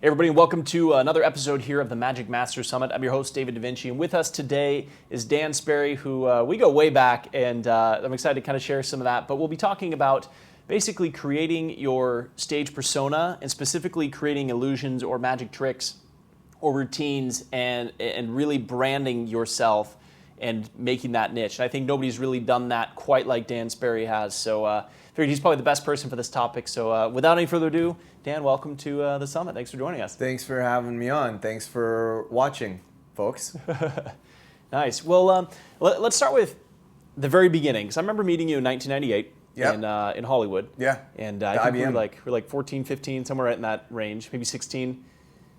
Hey everybody, and welcome to another episode here of the Magic Master Summit. I'm your host, David Da Vinci, and with us today is Dan Sperry, who we go way back, and I'm excited to kind of share some of that. But we'll be talking about basically creating your stage persona, and specifically creating illusions or magic tricks or routines, and really branding yourself and making that niche. And I think nobody's really done that quite like Dan Sperry has. So I figured he's probably the best person for this topic. So without any further ado, Dan, welcome to the summit. Thanks for joining us. Thanks for having me on. Thanks for watching, folks. Nice. Well, let's start with the very beginning. Because I remember meeting you in 1998 in Hollywood. Yeah. And I think we were like 14, 15, somewhere right in that range, maybe 16.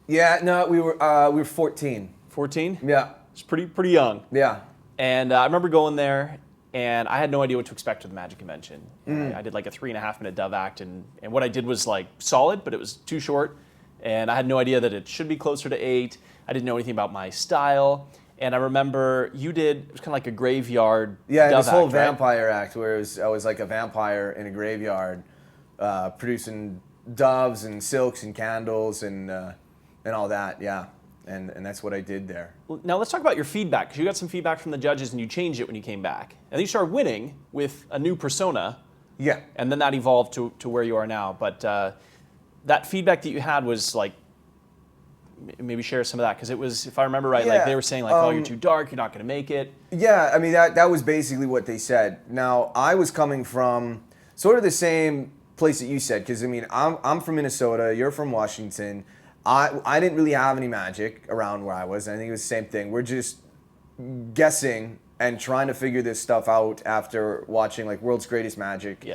Yeah, no, we were 14. 14? Yeah. It's pretty young. Yeah. And I remember going there, and I had no idea what to expect with the Magic Convention. I did like a 3.5-minute Dove act, and what I did was like solid, but it was too short. And I had no idea that it should be closer to 8. I didn't know anything about my style. And I remember you did, it was kind of like a graveyard Dove this whole act, vampire act where I was like a vampire in a graveyard, producing doves and silks and candles and all that, yeah. And that's what I did there. Well, now let's talk about your feedback, because you got some feedback from the judges and you changed it when you came back. And then you started winning with a new persona. Yeah. And then that evolved to where you are now. But that feedback that you had was like, maybe share some of that, because it was, if I remember right, like they were saying like, oh, you're too dark, you're not going to make it. Yeah, I mean, that was basically what they said. Now, I was coming from sort of the same place that you said, because I mean, I'm from Minnesota, you're from Washington. I didn't really have any magic around where I was. I think it was the same thing. We're just guessing and trying to figure this stuff out after watching like World's Greatest Magic,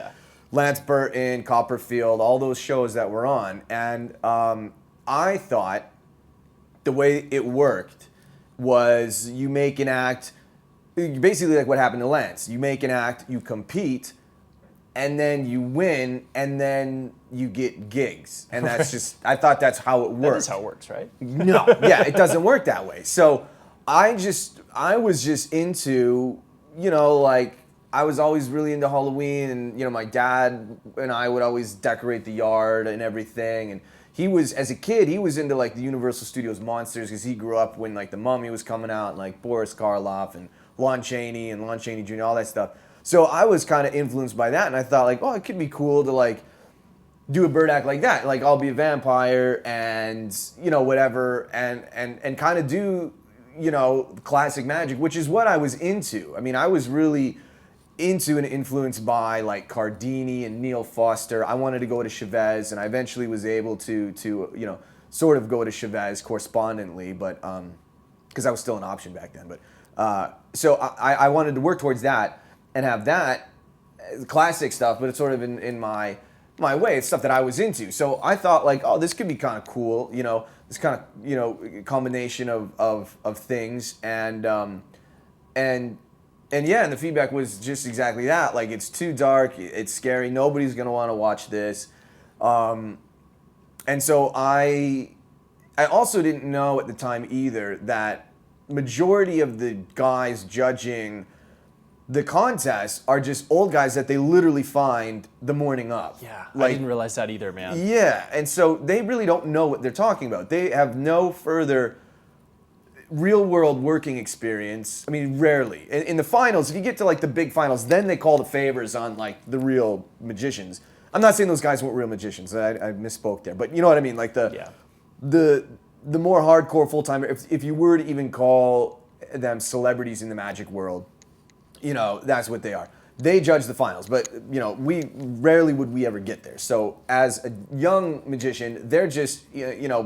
Lance Burton, Copperfield, all those shows that were on. And I thought the way it worked was you make an act, basically like what happened to Lance. You make an act, you compete, and then you win, and then you get gigs. And that's just, I thought that's how it worked. That is how it works, right? No, yeah, it doesn't work that way. So I was just into, like, I was always really into Halloween, and, my dad and I would always decorate the yard and everything. And he was, as a kid, he was into, like, the Universal Studios monsters, because he grew up when, like, The Mummy was coming out, and, like, Boris Karloff and Lon Chaney Jr., all that stuff. So I was kind of influenced by that, and I thought, like, oh, it could be cool to, like, do a bird act like that. Like, I'll be a vampire and, whatever, and kind of do, classic magic, which is what I was into. I mean, I was really into and influenced by, like, Cardini and Neil Foster. I wanted to go to Chavez, and I eventually was able to sort of go to Chavez correspondently, but, because I was still an option back then. But, so I wanted to work towards that and have that classic stuff, but it's sort of in my way. It's stuff that I was into. So I thought, like, oh, this could be kind of cool, this kind of, combination of things. And the feedback was just exactly that. Like, it's too dark, it's scary, nobody's going to want to watch this. And so I also didn't know at the time either that majority of the guys judging the contests are just old guys that they literally find the morning of. Yeah, like, I didn't realize that either, man. Yeah, and so they really don't know what they're talking about. They have no further real-world working experience. I mean, rarely. In the finals, if you get to, like, the big finals, then they call the favors on, like, the real magicians. I'm not saying those guys weren't real magicians. I misspoke there. But you know what I mean? Like, the more hardcore full-timer, if you were to even call them celebrities in the magic world, that's what they are. They judge the finals, but, we rarely would we ever get there. So as a young magician, they're just,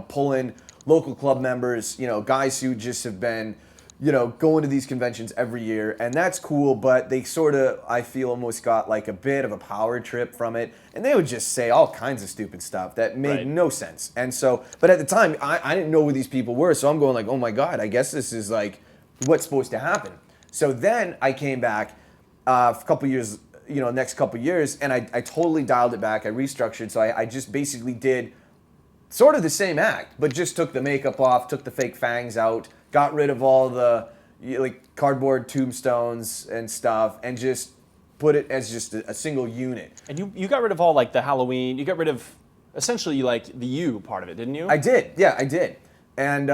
pulling local club members, guys who just have been, going to these conventions every year. And that's cool, but they sort of, I feel, almost got like a bit of a power trip from it. And they would just say all kinds of stupid stuff that made no sense. And so, but at the time, I didn't know who these people were. So I'm going like, oh my God, I guess this is like what's supposed to happen. So then I came back a couple years, next couple years, and I totally dialed it back. I restructured. So I just basically did sort of the same act, but just took the makeup off, took the fake fangs out, got rid of all the like cardboard tombstones and stuff, and just put it as just a single unit. And you got rid of all like the Halloween, you got rid of essentially you like the you part of it, didn't you? I did, yeah, I did. And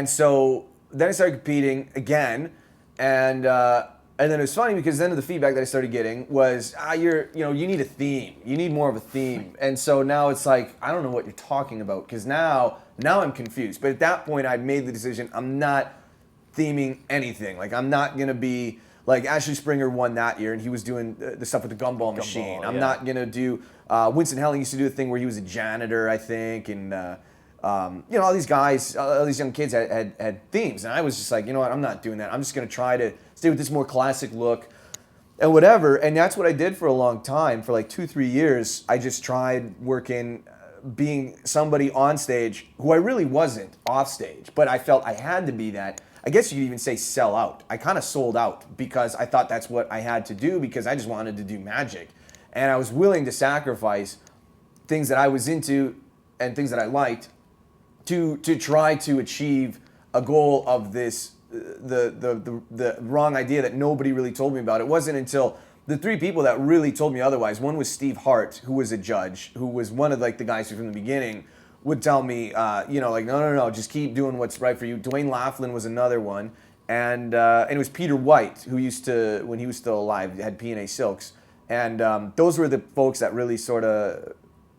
so then I started competing again, and then it was funny because then the feedback that I started getting was, you need a theme. You need more of a theme. And so now it's like, I don't know what you're talking about, because now I'm confused. But at that point, I'd made the decision, I'm not theming anything. Like, I'm not going to be, like, Ashley Springer won that year, and he was doing the stuff with the gumball machine. I'm not going to do, Winston Helling used to do a thing where he was a janitor, I think, and all these guys, all these young kids had themes, and I was just like, you know what, I'm not doing that. I'm just going to try to stay with this more classic look and whatever. And that's what I did for a long time. For like 2-3 years, I just tried working, being somebody on stage who I really wasn't off stage, but I felt I had to be that. I guess you could even say sell out. I kind of sold out because I thought that's what I had to do, because I just wanted to do magic. And I was willing to sacrifice things that I was into and things that I liked to try to achieve a goal of this, the wrong idea that nobody really told me about. It wasn't until the 3 people that really told me otherwise. One was Steve Hart, who was a judge, who was one of like the guys who from the beginning would tell me, no, just keep doing what's right for you. Dwayne Laughlin was another one, and it was Peter White, who used to, when he was still alive, had P&A Silks, and those were the folks that really sort of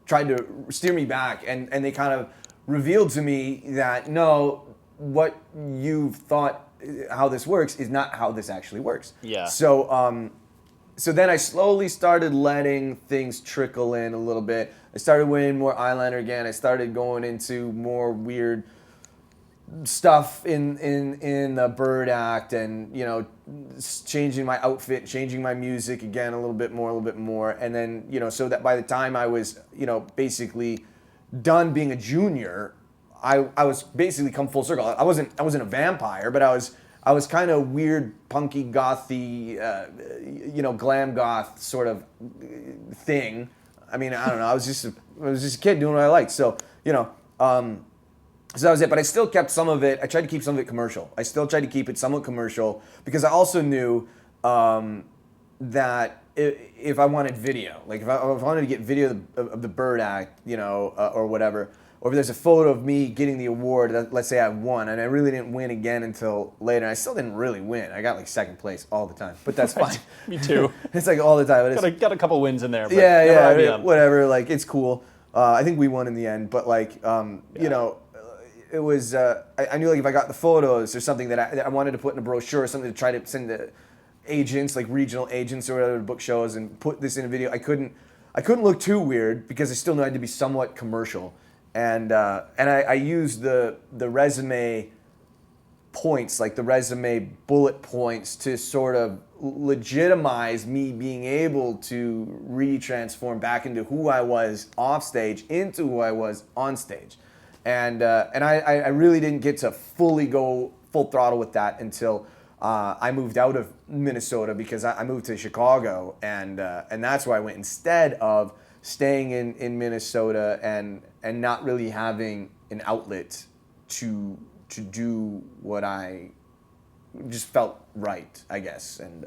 tried to steer me back, and they kind of revealed to me that no, what you've thought how this works is not how this actually works. Yeah. So then I slowly started letting things trickle in a little bit. I started wearing more eyeliner again. I started going into more weird stuff in the Bird Act, and changing my outfit, changing my music again a little bit more, and then so that by the time I was basically done being a junior, I was basically come full circle. I wasn't a vampire, but I was kind of weird, punky, gothy, glam goth sort of thing. I mean, I don't know. I was just a kid doing what I liked. So so that was it. But I still kept some of it. I tried to keep some of it commercial. I still tried to keep it somewhat commercial, because I also knew that if I wanted video, like if I wanted to get video of the Bird Act, or whatever, or if there's a photo of me getting the award, let's say I won, and I really didn't win again until later. I still didn't really win. I got like second place all the time, but that's fine. Me too. It's like all the time. Got a couple wins in there. But yeah, whatever. Like, it's cool. I think we won in the end, but like, it was. I knew like if I got the photos or something that I wanted to put in a brochure or something to try to send to agents, like regional agents or whatever, book shows, and put this in a video. I couldn't look too weird, because I still knew I had to be somewhat commercial. And I used the resume points, like the resume bullet points, to sort of legitimize me being able to re-transform back into who I was off stage into who I was on stage. And I really didn't get to fully go full throttle with that until I moved out of Minnesota, because I moved to Chicago, and that's where I went, instead of staying in Minnesota and not really having an outlet to do what I just felt right, I guess, and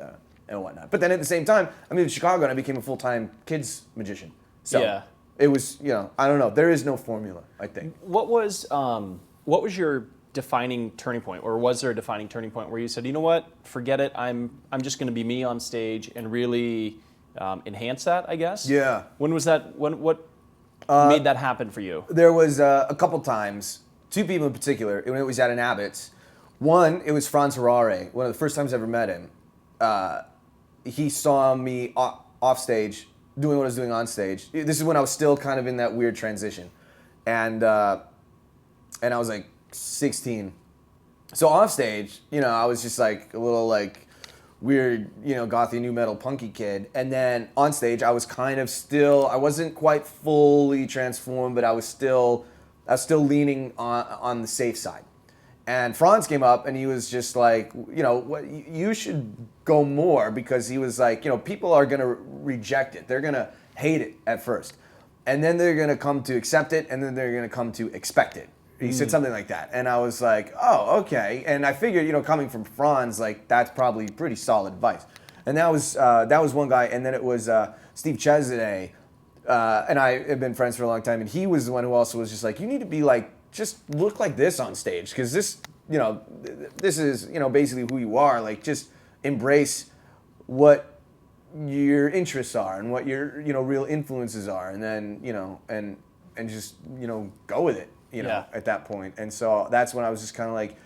whatnot. But then at the same time, I moved to Chicago and I became a full-time kids magician. So yeah. It was, I don't know. There is no formula, I think. What was your defining turning point, or was there a defining turning point where you said, you know what, forget it, I'm just going to be me on stage and really enhance that, I guess? Yeah. When was that? What made that happen for you? There was a couple times, 2 people in particular, when it was at an Abbott's. One, it was Franz Harare, one of the first times I ever met him. He saw me off stage, doing what I was doing on stage. This is when I was still kind of in that weird transition. And I was like 16. So off stage, I was just like a little like weird, gothy, new metal, punky kid. And then on stage, I was kind of still, I wasn't quite fully transformed, but I was still leaning on the safe side. And Franz came up and he was just like, you should go more, because he was like, people are going to reject it. They're going to hate it at first. And then they're going to come to accept it, and then they're going to come to expect it. He said something like that. And I was like, oh, okay. And I figured, coming from Franz, like, that's probably pretty solid advice. And that was one guy. And then it was Steve Chesney, and I have been friends for a long time, and he was the one who also was just like, you need to be like, just look like this on stage, because this, this is, basically who you are. Like, just embrace what your interests are and what your, real influences are, and then, and just, go with it, at that point. And so that's when I was just kind of like,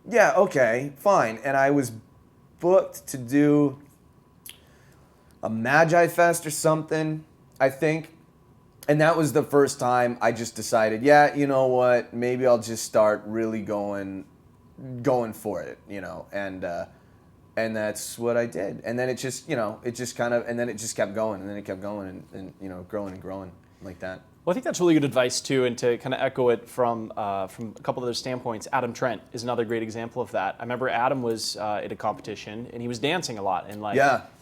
yeah, okay, fine. And I was booked to do a Magi Fest or something, I think. And that was the first time I just decided, yeah, you know what, maybe I'll just start really going for it, and that's what I did. And then it just, it just kind of, and then it just kept going, and then it kept going, and growing and growing like that. Well, I think that's really good advice too, and to kind of echo it from a couple of other standpoints. Adam Trent is another great example of that. I remember Adam was at a competition, and he was dancing a lot, and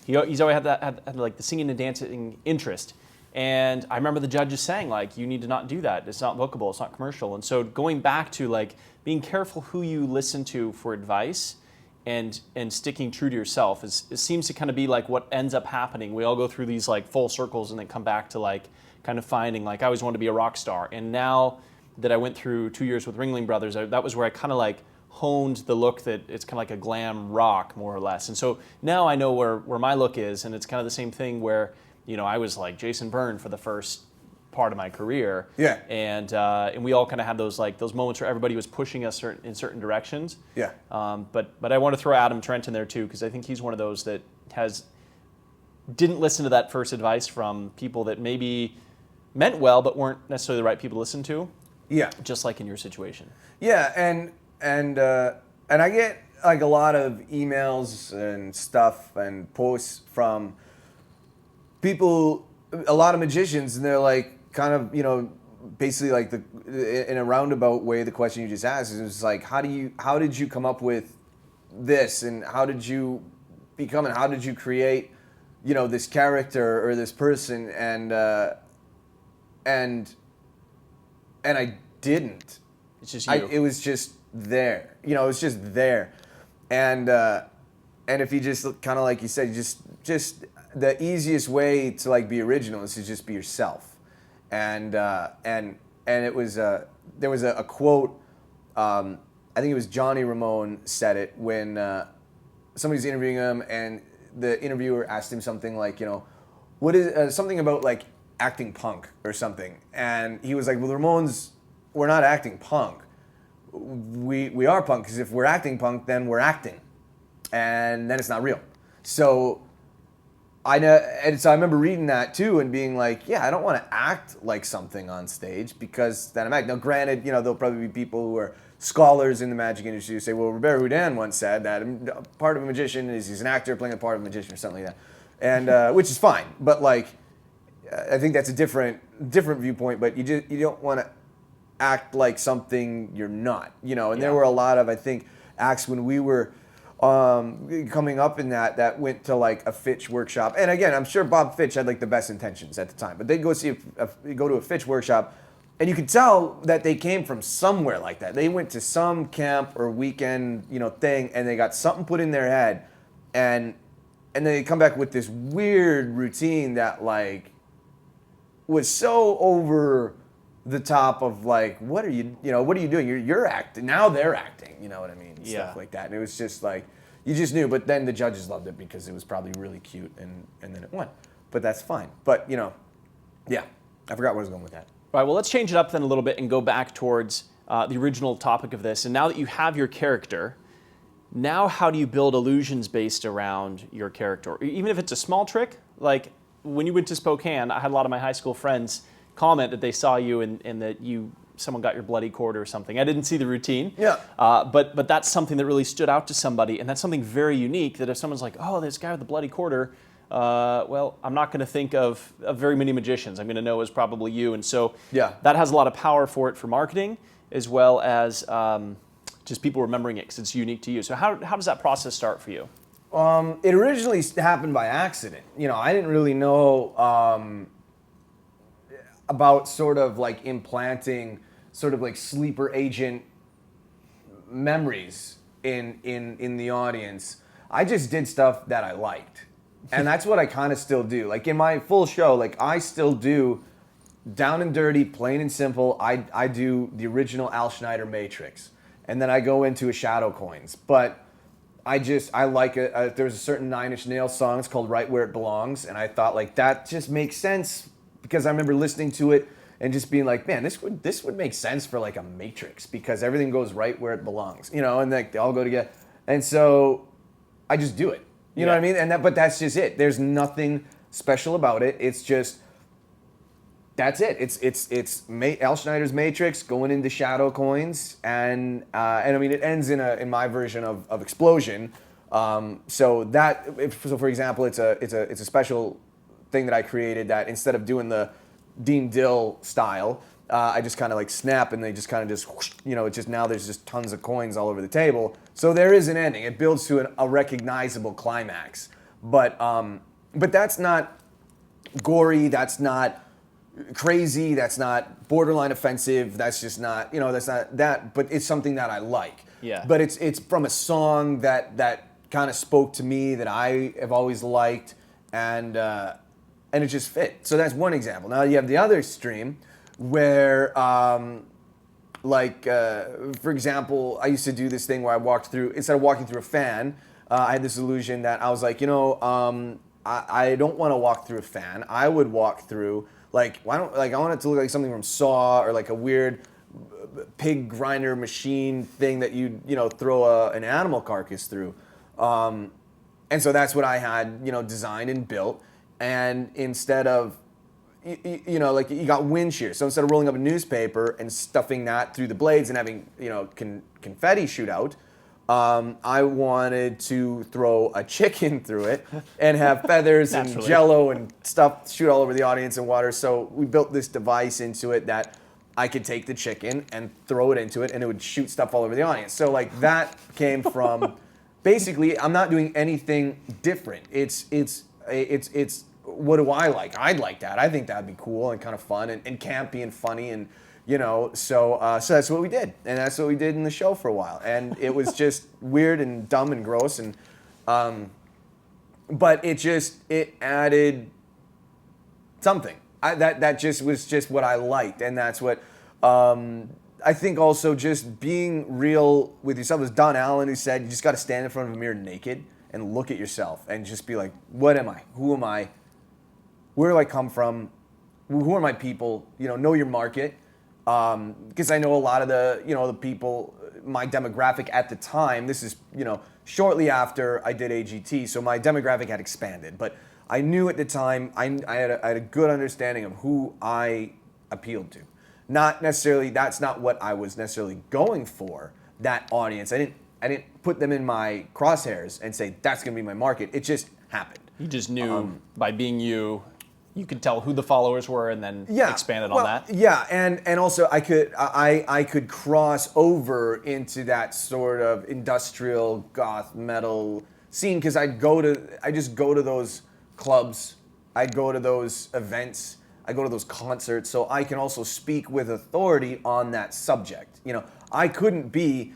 he's always had like the singing and dancing interest. And I remember the judges saying, like, you need to not do that. It's not bookable. It's not commercial. And so going back to, like, being careful who you listen to for advice and sticking true to yourself it seems to kind of be, like, what ends up happening. We all go through these, like, full circles and then come back to, like, kind of finding, like, I always wanted to be a rock star. And now that I went through 2 years with Ringling Brothers, that was where I kind of, like, honed the look that it's kind of like a glam rock, more or less. And so now I know where my look is, and it's kind of the same thing where, I was like Jason Byrne for the first part of my career. Yeah. And we all kind of had those moments where everybody was pushing us in certain directions. Yeah. But I want to throw Adam Trent in there too, because I think he's one of those that didn't listen to that first advice from people that maybe meant well but weren't necessarily the right people to listen to. Yeah. Just like in your situation. Yeah, and I get like a lot of emails and stuff and posts from people, a lot of magicians, and they're like, kind of, basically like in a roundabout way, the question you just asked is like, how did you come up with this, and how did you become, and how did you create, this character or this person, and I didn't. It's just you. It was just there. It was just there, and if you just kind of like you said, just the easiest way to like be original is to just be yourself, and it was there was a quote, I think it was Johnny Ramone said it when somebody's interviewing him, and the interviewer asked him something like, what is something about like acting punk or something, and he was like, well, the Ramones, we're not acting punk, we are punk, because if we're acting punk, then we're acting, and then it's not real. So I remember reading that too and being like, yeah, I don't want to act like something on stage, because then I'm acting. Now, granted, there'll probably be people who are scholars in the magic industry who say, well, Robert Houdin once said that part of a magician is he's an actor playing a part of a magician or something like that, and which is fine. But like, I think that's a different viewpoint. But you don't want to act like something you're not, And there were a lot of, I think, acts when we were coming up in that went to like a Fitch workshop, and again, I'm sure Bob Fitch had like the best intentions at the time, but they'd go go to a Fitch workshop, and you could tell that they came from somewhere like that. They went to some camp or weekend, thing, and they got something put in their head, and then they come back with this weird routine that like was so over the top of like, what are you doing? You're acting. Now they're acting, you know what I mean? Stuff like that. And it was just like, you just knew, but then the judges loved it because it was probably really cute, and then it won. But that's fine. But, yeah, I forgot where I was going with that. All right, well, let's change it up then a little bit and go back towards the original topic of this. And now that you have your character, now how do you build illusions based around your character? Even if it's a small trick, like when you went to Spokane, I had a lot of my high school friends comment that they saw you and that someone got your bloody quarter or something. I didn't see the routine. Yeah. But that's something that really stood out to somebody, and that's something very unique, that if someone's like, oh, this guy with the bloody quarter, well, I'm not going to think of very many magicians. I'm going to know it's probably you. And so that has a lot of power for marketing, as well as just people remembering it because it's unique to you. So how does that process start for you? It originally happened by accident. I didn't really know about sort of like implanting sort of like sleeper agent memories in the audience. I just did stuff that I liked, And that's what I kind of still do. Like in my full show, like I still do down and dirty, plain and simple. I do the original Al Schneider Matrix. And then I go into a Shadow Coins. But I like it. There's a certain Nine Inch Nails song. It's called Right Where It Belongs. And I thought like that just makes sense because I remember listening to it and just being like, man, this would make sense for like a Matrix because everything goes right where it belongs, and like they all go together. And so I just do it. You know what I mean? But that's just it. There's nothing special about it. It's just that's it. It's Al Schneider's Matrix going into Shadow Coins, and I mean it ends in my version of Explosion. So for example, it's a special thing that I created that instead of doing the Dean Dill style, I just kind of like snap and they just kind of just whoosh, it's just now there's just tons of coins all over the table. So there is an ending. It builds to a recognizable climax, but that's not gory. That's not crazy, that's not borderline offensive, that's just not, that's not that, but it's something that I like. Yeah. But it's from a song that kind of spoke to me that I have always liked, and it just fit. So that's one example. Now you have the other extreme where, for example, I used to do this thing where I walked through, instead of walking through a fan, I had this illusion that I was like, I don't want to walk through a fan. I would walk through I want it to look like something from Saw or like a weird pig grinder machine thing that you throw an animal carcass through. And so that's what I had, designed and built. And instead of, like you got wind shear. So instead of rolling up a newspaper and stuffing that through the blades and having, confetti shoot out, I wanted to throw a chicken through it and have feathers and jello and stuff shoot all over the audience and water. So we built this device into it that I could take the chicken and throw it into it and it would shoot stuff all over the audience. So like that came from basically I'm not doing anything different. It's what do I like? I'd like that. I think that'd be cool and kind of fun and campy and funny and so that's what we did, and that's what we did in the show for a while, and it was just weird and dumb and gross, and but it added something. That just was just what I liked, and that's what I think. Also, just being real with yourself. It was Don Allen who said, "You just got to stand in front of a mirror naked and look at yourself, and just be like, what am I? Who am I? Where do I come from? Who are my people? Know your market." Because I know a lot of the people, my demographic at the time, this is, shortly after I did AGT, so my demographic had expanded. But I knew at the time, I had a good understanding of who I appealed to. Not necessarily, that's not what I was necessarily going for, that audience. I didn't put them in my crosshairs and say, that's going to be my market. It just happened. You just knew by being you could tell who the followers were and then expanded on that. Yeah, and also I could cross over into that sort of industrial goth metal scene because I just go to those clubs, I'd go to those events, I go to those concerts, so I can also speak with authority on that subject. I couldn't be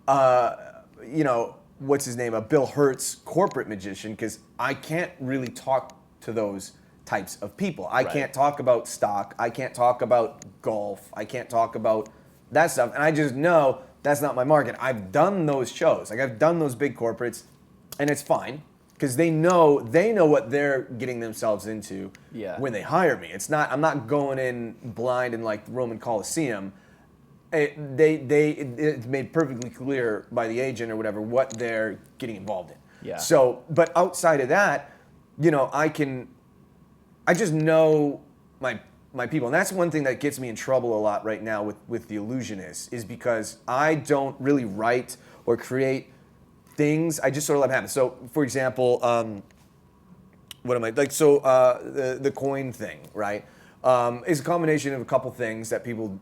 what's his name, a Bill Hurt's corporate magician because I can't really talk to those types of people. I can't talk about stock. I can't talk about golf. I can't talk about that stuff. And I just know that's not my market. I've done those shows. Like I've done those big corporates, and it's fine because they know what they're getting themselves into when they hire me. I'm not going in blind in like the Roman Colosseum. It's made perfectly clear by the agent or whatever what they're getting involved in. Yeah. So, but outside of that, I just know my people. And that's one thing that gets me in trouble a lot right now with the illusionists is because I don't really write or create things. I just sort of let them happen. So, for example, what am I, like, so the coin thing, right, is a combination of a couple things that people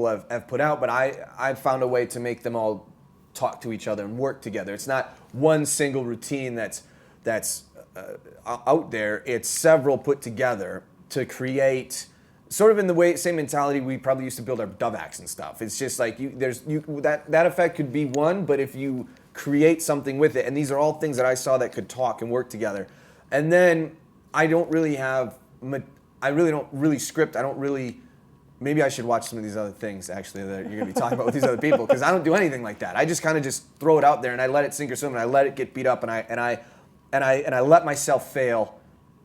have put out, but I've found a way to make them all talk to each other and work together. It's not one single routine that's out there. It's several put together to create sort of in the same mentality we probably used to build our dove acts and stuff. It's just like that effect could be one, but if you create something with it, and these are all things that I saw that could talk and work together, And then I don't really have, I really don't really script. Maybe I should watch some of these other things actually that you're gonna be talking about with these other people, because I don't do anything like that. I just kind of just throw it out there and I let it sink or swim and I let it get beat up and I let myself fail,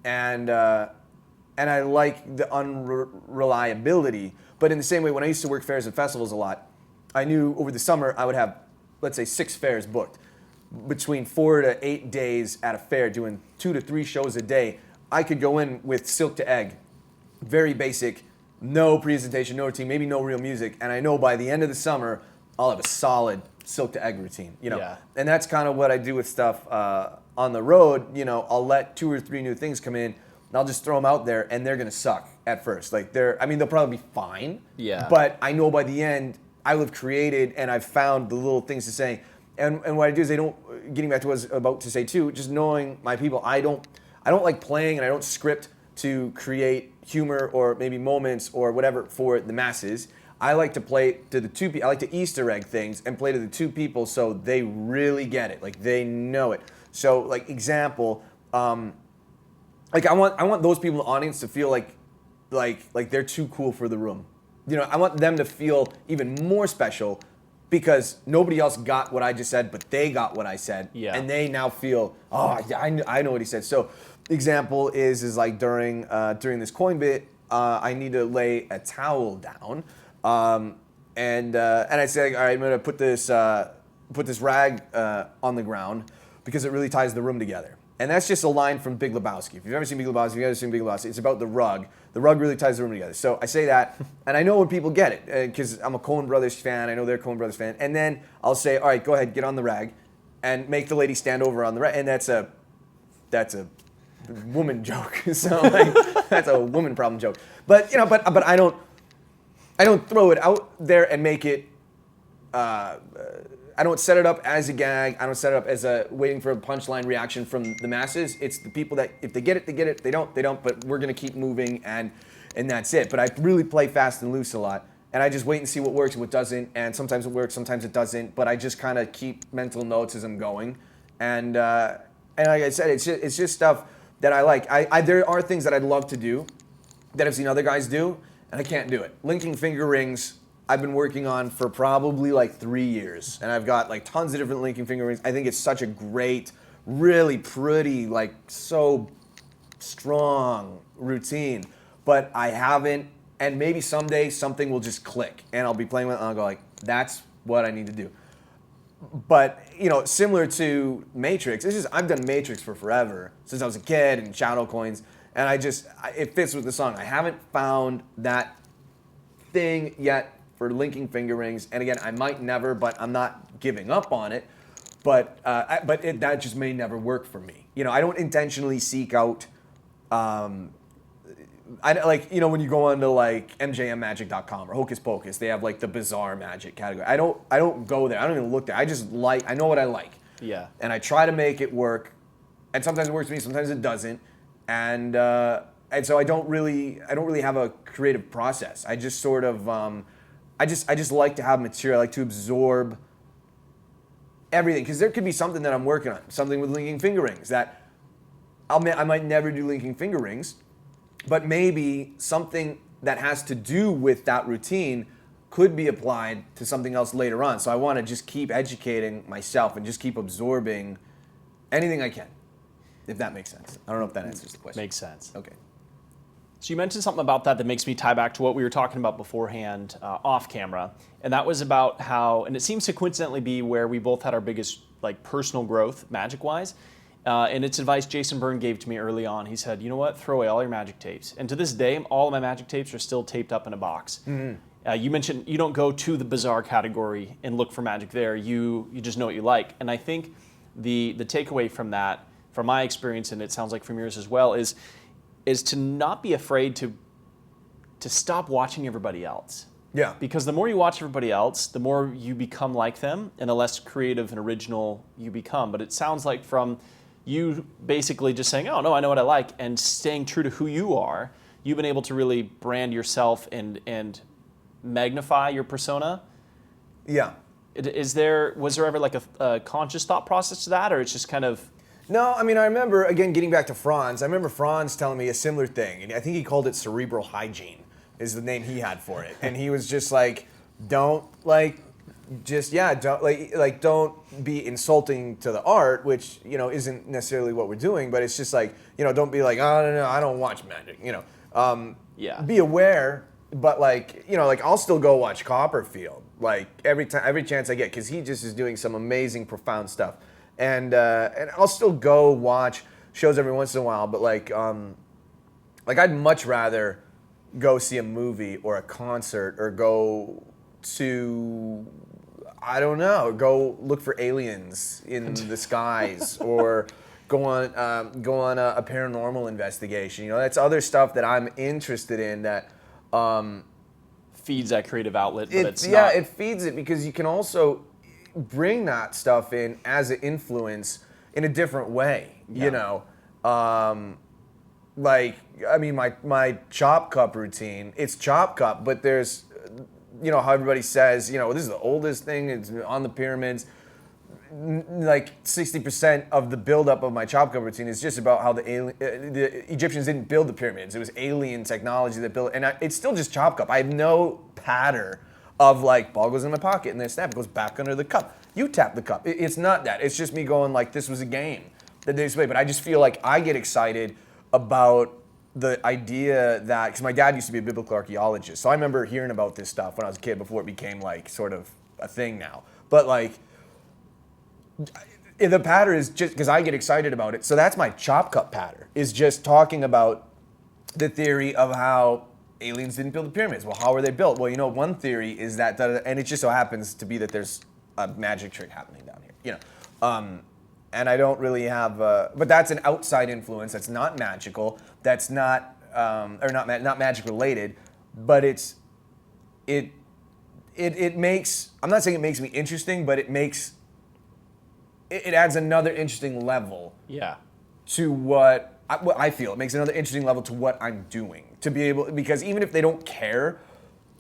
and I like the unreliability. But in the same way, when I used to work fairs and festivals a lot, I knew over the summer I would have, let's say, 6 fairs booked. Between 4 to 8 days at a fair, doing 2 to 3 shows a day, I could go in with silk to egg, very basic, no presentation, no routine, maybe no real music, and I know by the end of the summer, I'll have a solid silk to egg routine, you know. Yeah. And that's kind of what I do with stuff on the road. You know, I'll let 2 or 3 new things come in, and I'll just throw them out there, and they're gonna suck at first. Like they'll probably be fine. Yeah. But I know by the end, I will have created and I've found the little things to say. And what I do is getting back to what I was about to say too, just knowing my people, I don't like playing and I don't script to create humor or maybe moments or whatever for the masses. I like to play to the 2 people. I like to Easter egg things and play to the 2 people so they really get it, like they know it. So like example, like I want those people in the audience to feel like they're too cool for the room. You know, I want them to feel even more special because nobody else got what I just said, but they got what I said. Yeah. And they now feel, oh, yeah, I know what he said. So example is like during this coin bit, I need to lay a towel down. And I say, all right, I'm gonna put this rag on the ground because it really ties the room together. And that's just a line from Big Lebowski. If you've ever seen Big Lebowski, it's about the rug. The rug really ties the room together. So I say that, and I know when people get it, because I'm a Coen Brothers fan, I know they're a Coen Brothers fan, and then I'll say, all right, go ahead, get on the rag, and make the lady stand over on the rag, and that's a woman joke. So like, that's a woman problem joke. But but I don't throw it out there and make it. I don't set it up as a gag. I don't set it up as a waiting for a punchline reaction from the masses. It's the people that if they get it, they get it. If they don't, they don't. But we're gonna keep moving, and that's it. But I really play fast and loose a lot, and I just wait and see what works and what doesn't. And sometimes it works, sometimes it doesn't. But I just kind of keep mental notes as I'm going, and like I said, it's just stuff that I like. There are things that I'd love to do that I've seen other guys do, and I can't do it. Linking finger rings. I've been working on for probably like 3 years, and I've got like tons of different linking finger rings. I think it's such a great, really pretty, like so strong routine, but I haven't, and maybe someday something will just click, and I'll be playing with it, and I'll go like, that's what I need to do. But, similar to Matrix, I've done Matrix for forever, since I was a kid, and Shadow Coins, and it fits with the song. I haven't found that thing yet for linking finger rings, and again, I might never, but I'm not giving up on it. But that just may never work for me. I don't intentionally seek out. When you go onto like mjmmagic.com or Hocus Pocus, they have like the bizarre magic category. I don't go there. I don't even look there. I know what I like. Yeah. And I try to make it work, and sometimes it works for me, sometimes it doesn't, and so I don't really have a creative process. I just sort of I just like to have material. I like to absorb everything, because there could be something that I'm working on, something with linking finger rings that I might never do linking finger rings, but maybe something that has to do with that routine could be applied to something else later on. So I want to just keep educating myself and just keep absorbing anything I can, if that makes sense. I don't know if that answers the question. Makes sense. Okay. So you mentioned something about that makes me tie back to what we were talking about beforehand off camera, and that was about how, and it seems to coincidentally be where we both had our biggest like personal growth magic-wise, and it's advice Jason Byrne gave to me early on. He said, you know what, throw away all your magic tapes. And to this day, all of my magic tapes are still taped up in a box. Mm-hmm. You mentioned you don't go to the bizarre category and look for magic there. You just know what you like. And I think the takeaway from that, from my experience, and it sounds like from yours as well, is to not be afraid to stop watching everybody else. Yeah. Because the more you watch everybody else, the more you become like them, and the less creative and original you become. But it sounds like from you basically just saying, oh, no, I know what I like, and staying true to who you are, you've been able to really brand yourself and magnify your persona. Yeah. Was there ever like a conscious thought process to that, or it's just kind of... No, I mean, I remember, again, getting back to Franz, I remember Franz telling me a similar thing, and I think he called it cerebral hygiene, is the name he had for it. And he was just like, don't, like, don't be insulting to the art, which, isn't necessarily what we're doing, but it's just like, don't be like, oh, no, I don't watch magic, Yeah. Be aware, but like, I'll still go watch Copperfield, like, every chance I get, because he just is doing some amazing, profound stuff. And I'll still go watch shows every once in a while, but like I'd much rather go see a movie or a concert or go to, I don't know, go look for aliens in the skies or go on a paranormal investigation. That's other stuff that I'm interested in that feeds that creative outlet, but it's not. It feeds it because you can also bring that stuff in as an influence in a different way, like, I mean, my chop cup routine, it's chop cup, but there's, how everybody says, this is the oldest thing, it's on the pyramids. Like 60% of the buildup of my chop cup routine is just about how the Egyptians didn't build the pyramids. It was alien technology that built it. And it's still just chop cup. I have no pattern of like, ball goes in my pocket and then snap, it goes back under the cup. You tap the cup. It's not that. It's just me going like, this was a game that they play. But I just feel like I get excited about the idea that, because my dad used to be a biblical archaeologist, so I remember hearing about this stuff when I was a kid before it became like sort of a thing now. But like, the pattern is just because I get excited about it. So that's my chop cup pattern, is just talking about the theory of how aliens didn't build the pyramids. Well, how were they built? Well, one theory is that, and it just so happens to be that there's a magic trick happening down here, and I don't really have, but that's an outside influence. That's not magical. That's not, or not magic related, but it makes, I'm not saying it makes me interesting, but it adds another interesting level. Yeah. To what I feel. It makes another interesting level to what I'm doing. To be able, because even if they don't care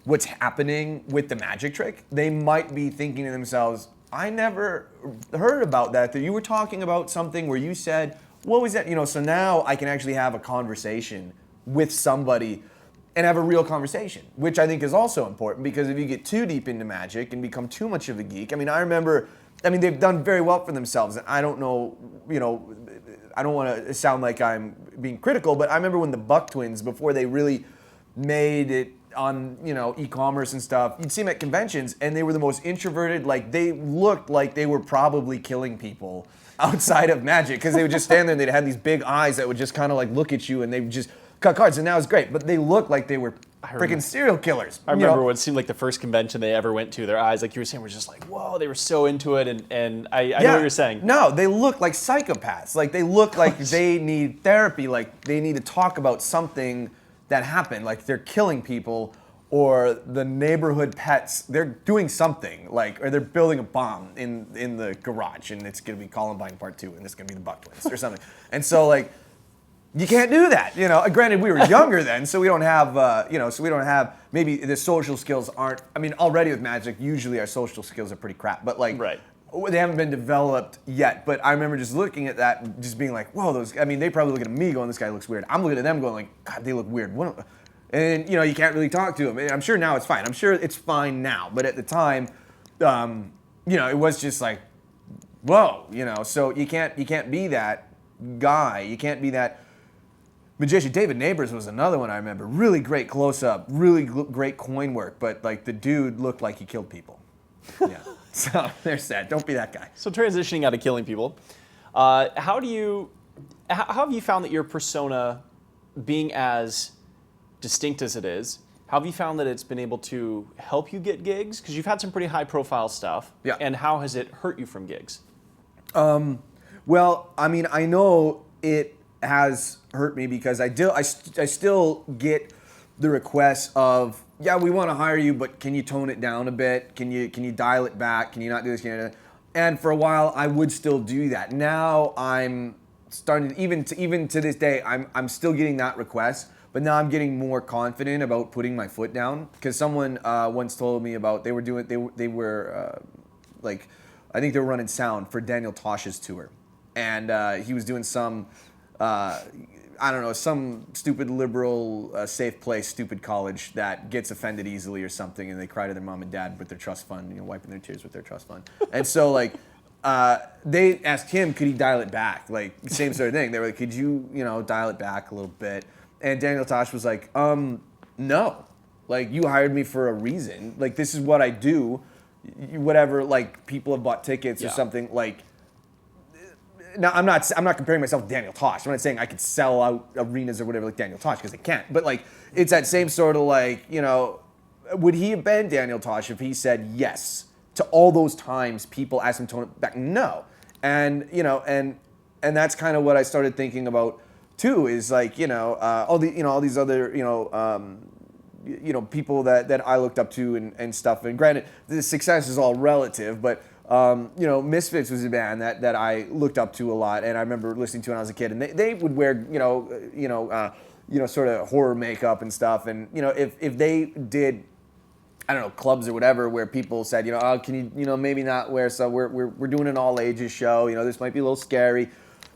what's happening with the magic trick, they might be thinking to themselves, I never heard about that you were talking about something where you said, what was that? So now I can actually have a conversation with somebody and have a real conversation, which I think is also important, because if you get too deep into magic and become too much of a geek, I remember, they've done very well for themselves, and I don't know, I don't want to sound like I'm being critical, but I remember when the Buck Twins, before they really made it on, e-commerce and stuff, you'd see them at conventions, and they were the most introverted, like, they looked like they were probably killing people outside of magic, because they would just stand there and they'd have these big eyes that would just kind of like look at you, and they would just cut cards, and that was great, but they looked like they were freaking serial killers. I remember what seemed like the first convention they ever went to, their eyes, like you were saying, were just like, whoa, they were so into it, and I know what you're saying. No, they look like psychopaths. Like, they look like they need therapy, like they need to talk about something that happened, like they're killing people, or the neighborhood pets, they're doing something, like, or they're building a bomb in the garage, and it's gonna be Columbine Part 2, and it's gonna be the Buck Twins or something. And so, like, you can't do that, Granted, we were younger then, so we don't have, maybe the social skills aren't, already with magic, usually our social skills are pretty crap, but like, right. They haven't been developed yet. But I remember just looking at that and just being like, whoa, they probably look at me going, this guy looks weird. I'm looking at them going like, God, they look weird. And, you can't really talk to them. And I'm sure now it's fine. I'm sure it's fine now. But at the time, it was just like, whoa, so you can't be that guy. You can't be that magician. David Neighbors was another one I remember. Really great close-up, really great coin work, but like the dude looked like he killed people. Yeah. So there's that. Don't be that guy. So transitioning out of killing people, how have you found that your persona, being as distinct as it is, how have you found that it's been able to help you get gigs? Because you've had some pretty high-profile stuff. Yeah. And how has it hurt you from gigs? Well, I know it has hurt me because I still get the requests of, yeah, we want to hire you, but can you tone it down a bit? Can you dial it back? Can you not do this? Can you not do that? And for a while, I would still do that. Now I'm starting, even to this day, I'm still getting that request, but now I'm getting more confident about putting my foot down. Because someone once told me about, I think they were running sound for Daniel Tosh's tour. and he was doing some, I don't know, some stupid liberal, safe place, stupid college that gets offended easily or something, and they cry to their mom and dad with their trust fund, wiping their tears with their trust fund. And so, like, they asked him, could he dial it back? Like, same sort of thing. They were like, could you, dial it back a little bit? And Daniel Tosh was like, no. Like, you hired me for a reason. Like, this is what I do. Whatever, like, people have bought tickets or something, like, now, I'm not comparing myself to Daniel Tosh. I'm not saying I could sell out arenas or whatever like Daniel Tosh, because I can't. But, like, it's that same sort of, like, would he have been Daniel Tosh if he said yes to all those times people asked him to tone it back? No. And, and that's kind of what I started thinking about, too, is, like, all these other, people that I looked up to and stuff. And granted, the success is all relative, but Misfits was a band that I looked up to a lot, and I remember listening to when I was a kid. And they would wear sort of horror makeup and stuff. And if they did, I don't know, clubs or whatever where people said, oh, can you maybe not wear so we're doing an all ages show. This might be a little scary.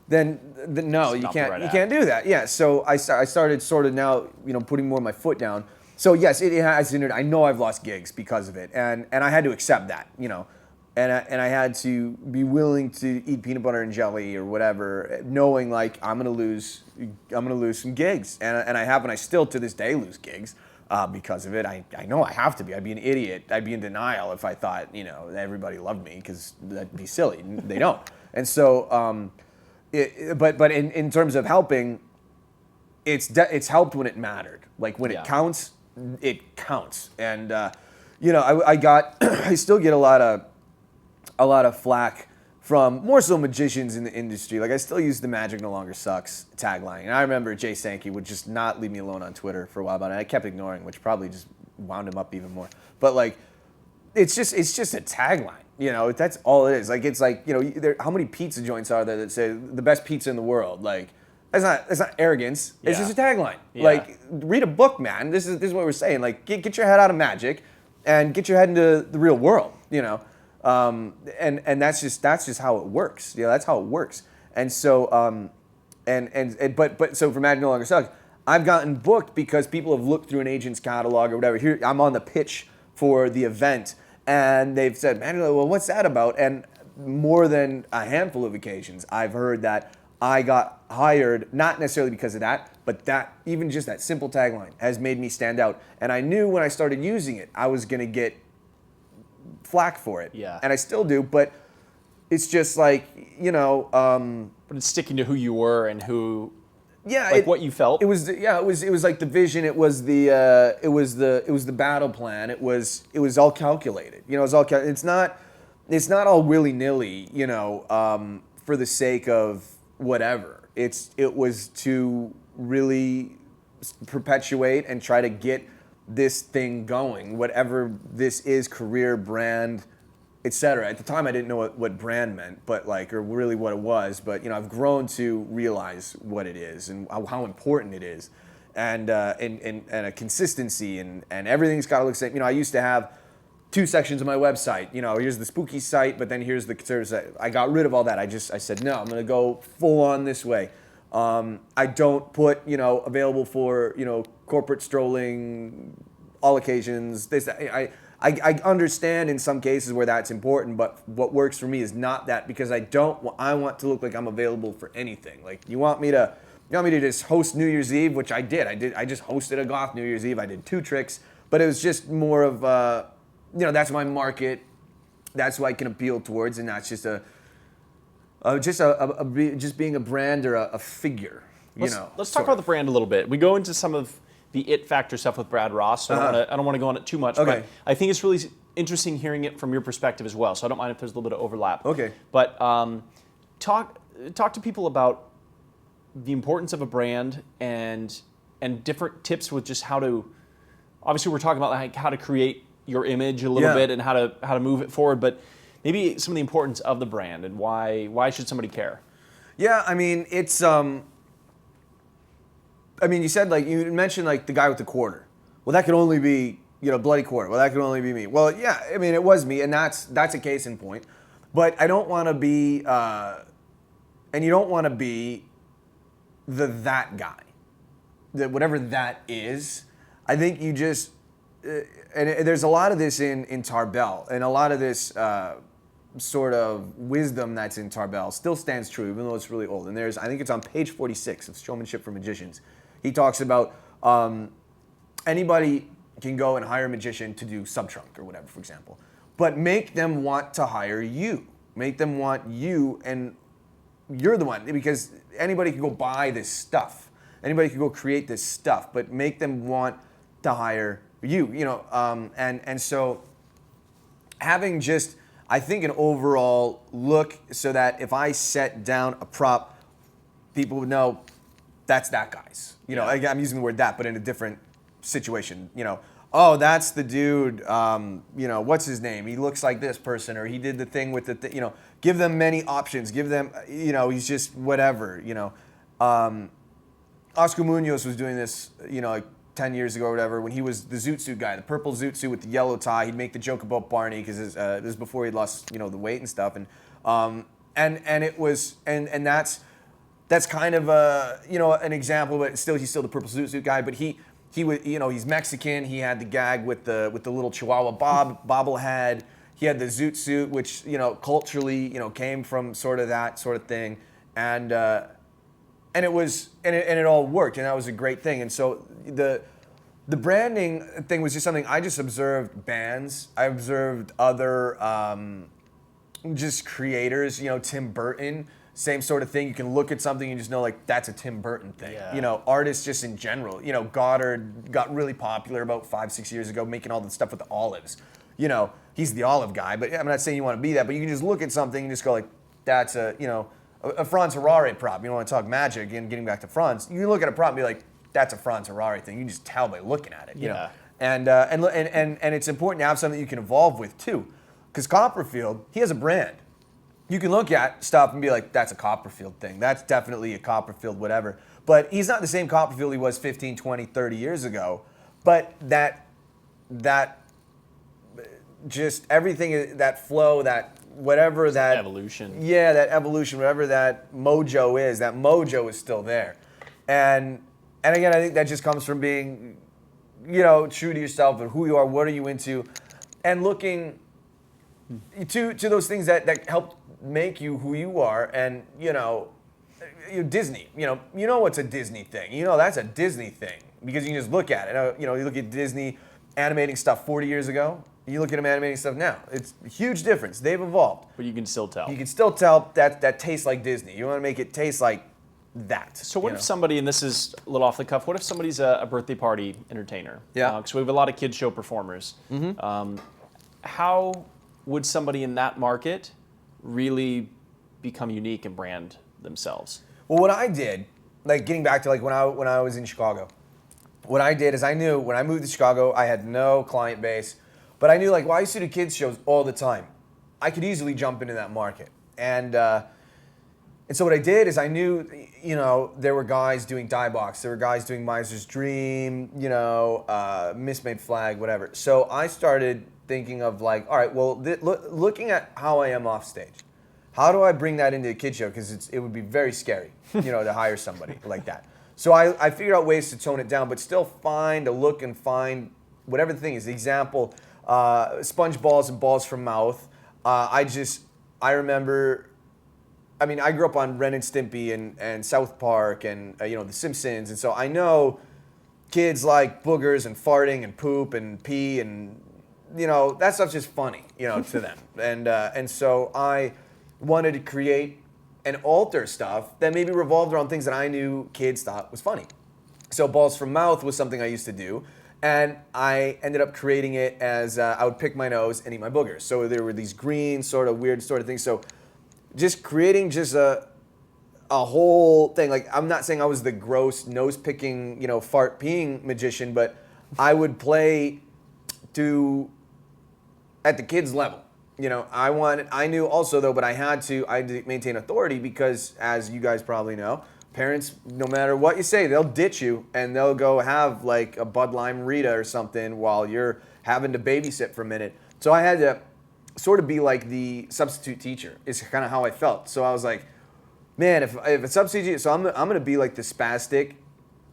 Then no, you can't do that. Yeah. So I started sort of now putting more of my foot down. So yes, it has hindered. I know I've lost gigs because of it, and I had to accept that, and I had to be willing to eat peanut butter and jelly or whatever, knowing like I'm gonna lose some gigs, and I have, and I still to this day lose gigs because of it. I know I have to be. I'd be an idiot. I'd be in denial if I thought everybody loved me, because that'd be silly. They don't. And so, but in terms of helping, it's helped when it mattered. Like when it counts, it counts. And I still get a lot of flack from more so magicians in the industry. Like I still use the "Magic no longer sucks" tagline. And I remember Jay Sankey would just not leave me alone on Twitter for a while about it. I kept ignoring, which probably just wound him up even more. But like, it's just a tagline. That's all it is. Like it's like how many pizza joints are there that say the best pizza in the world? Like that's not arrogance. It's just a tagline. Yeah. Like read a book, man. This is what we're saying. Like get your head out of magic, and get your head into the real world. And that's just how it works. That's how it works. And so but so for Magic No Longer Sucks, I've gotten booked because people have looked through an agent's catalog or whatever. Here I'm on the pitch for the event, and they've said, "Man, well, what's that about?" And more than a handful of occasions, I've heard that I got hired not necessarily because of that, but that even just that simple tagline has made me stand out. And I knew when I started using it, I was gonna get flack for it. Yeah. And I still do, but it's just like, but it's sticking to who you were and who, what you felt. It was like the vision. It was the battle plan. It was all calculated. It's not all willy-nilly, for the sake of whatever. It was to really perpetuate and try to get this thing going, whatever this is, career, brand, etc. At the time, I didn't know what brand meant, but or really what it was. But I've grown to realize what it is and how important it is, and a consistency and everything's got to look the same. I used to have 2 sections of my website. Here's the spooky site, but then here's the conservative site. I got rid of all that. I said no. I'm going to go full on this way. I don't put available for corporate strolling, all occasions. I understand in some cases where that's important, but what works for me is not that, because I want to look like I'm available for anything. Like you want me to just host New Year's Eve, which I did. I just hosted a goth New Year's Eve. I did 2 tricks, but it was just more of that's my market. That's what I can appeal towards, and that's just just being a brand or a figure. Let's talk about the brand a little bit. We go into some of the it factor stuff with Brad Ross, so I don't want to go on it too much. Okay. But I think it's really interesting hearing it from your perspective as well. So I don't mind if there's a little bit of overlap. Okay. But talk to people about the importance of a brand and different tips with just how to. Obviously, we're talking about how to create your image a little bit and how to move it forward, but maybe some of the importance of the brand and why should somebody care? Yeah, I mean it's you said you mentioned the guy with the quarter. Well, that could only be bloody quarter. Well, that could only be me. Well, yeah, I mean it was me, and that's a case in point. But I don't want to be and you don't want to be that guy, that whatever that is. I think you just and there's a lot of this in Tarbell, and a lot of this sort of wisdom that's in Tarbell still stands true, even though it's really old. And I think it's on page 46 of Showmanship for Magicians. He talks about anybody can go and hire a magician to do sub-trunk or whatever, for example, but make them want to hire you. Make them want you, and you're the one, because anybody can go buy this stuff. Anybody can go create this stuff, but make them want to hire you, and so having just, I think, an overall look so that if I set down a prop, people would know that's that guy's. I'm using the word that, but in a different situation. Oh, that's the dude, what's his name? He looks like this person, or he did the thing with the, give them many options. Give them, he's just whatever, Oscar Munoz was doing this, like 10 years ago or whatever, when he was the zoot suit guy, the purple zoot suit with the yellow tie. He'd make the joke about Barney because this is before he'd lost, the weight and stuff. And it was, and that's kind of an example, but he's still the purple zoot suit guy. But he was, he's Mexican. He had the gag with the little Chihuahua bobblehead. He had the zoot suit, which culturally came from sort of that sort of thing, and it was, and it all worked, and that was a great thing. And so the branding thing was just something I just observed bands. I observed other just creators. Tim Burton, same sort of thing. You can look at something and just know, like, that's a Tim Burton thing. Yeah. Artists just in general. Goddard got really popular about 5-6 years ago, making all the stuff with the olives. He's the olive guy, but I'm not saying you want to be that, but you can just look at something and just go like, that's a Franz Harare prop. You don't want to talk magic, and getting back to Franz, you look at a prop and be like, that's a Franz Harare thing. You can just tell by looking at it, you know. And it's important to have something you can evolve with too, because Copperfield, he has a brand. You can look at stuff and be like, that's a Copperfield thing. That's definitely a Copperfield whatever. But he's not the same Copperfield he was 15, 20, 30 years ago. But that just everything, that flow, that whatever that evolution. Yeah, that evolution, whatever that mojo is still there. And again, I think that just comes from being, true to yourself and who you are, what are you into, and looking to those things that help make you who you are. And Disney, what's a Disney thing? That's a Disney thing because you can just look at it. You look at Disney animating stuff 40 years ago. You look at them animating stuff now. It's a huge difference. They've evolved. But you can still tell. You can still tell that tastes like Disney. You want to make it taste like that. So what if somebody, and this is a little off the cuff, what if somebody's a birthday party entertainer? Yeah. Because we have a lot of kids show performers. Mm-hmm. How would somebody in that market really become unique and brand themselves? Well, what I did, like getting back to like when I was in Chicago, what I did is I knew when I moved to Chicago, I had no client base. But I knew, like, well, I used to do kids shows all the time. I could easily jump into that market. And so what I did is I knew, there were guys doing Die Box. There were guys doing Miser's Dream, Mismade Flag, whatever. So I started thinking of, like, all right, well, looking at how I am off stage, how do I bring that into a kid show? Because it would be very scary, to hire somebody like that. So I figured out ways to tone it down, but still find a look and find whatever the thing is. The example, sponge balls and balls from mouth. I remember, I grew up on Ren and Stimpy and South Park and The Simpsons, and so I know kids like boogers and farting and poop and pee and that stuff's just funny to them. And so I wanted to create and alter stuff that maybe revolved around things that I knew kids thought was funny. So balls from mouth was something I used to do. And I ended up creating it as I would pick my nose and eat my boogers. So there were these green sort of weird sort of things. So just creating just a whole thing. Like, I'm not saying I was the gross nose picking, fart peeing magician, but I would play at the kids level. I knew also though, but I had to maintain authority because, as you guys probably know, parents, no matter what you say, they'll ditch you and they'll go have like a Bud Lime Rita or something while you're having to babysit for a minute. So I had to sort of be like the substitute teacher is kind of how I felt. So I was like, Man, if it's sub CG, so I'm gonna be like the spastic,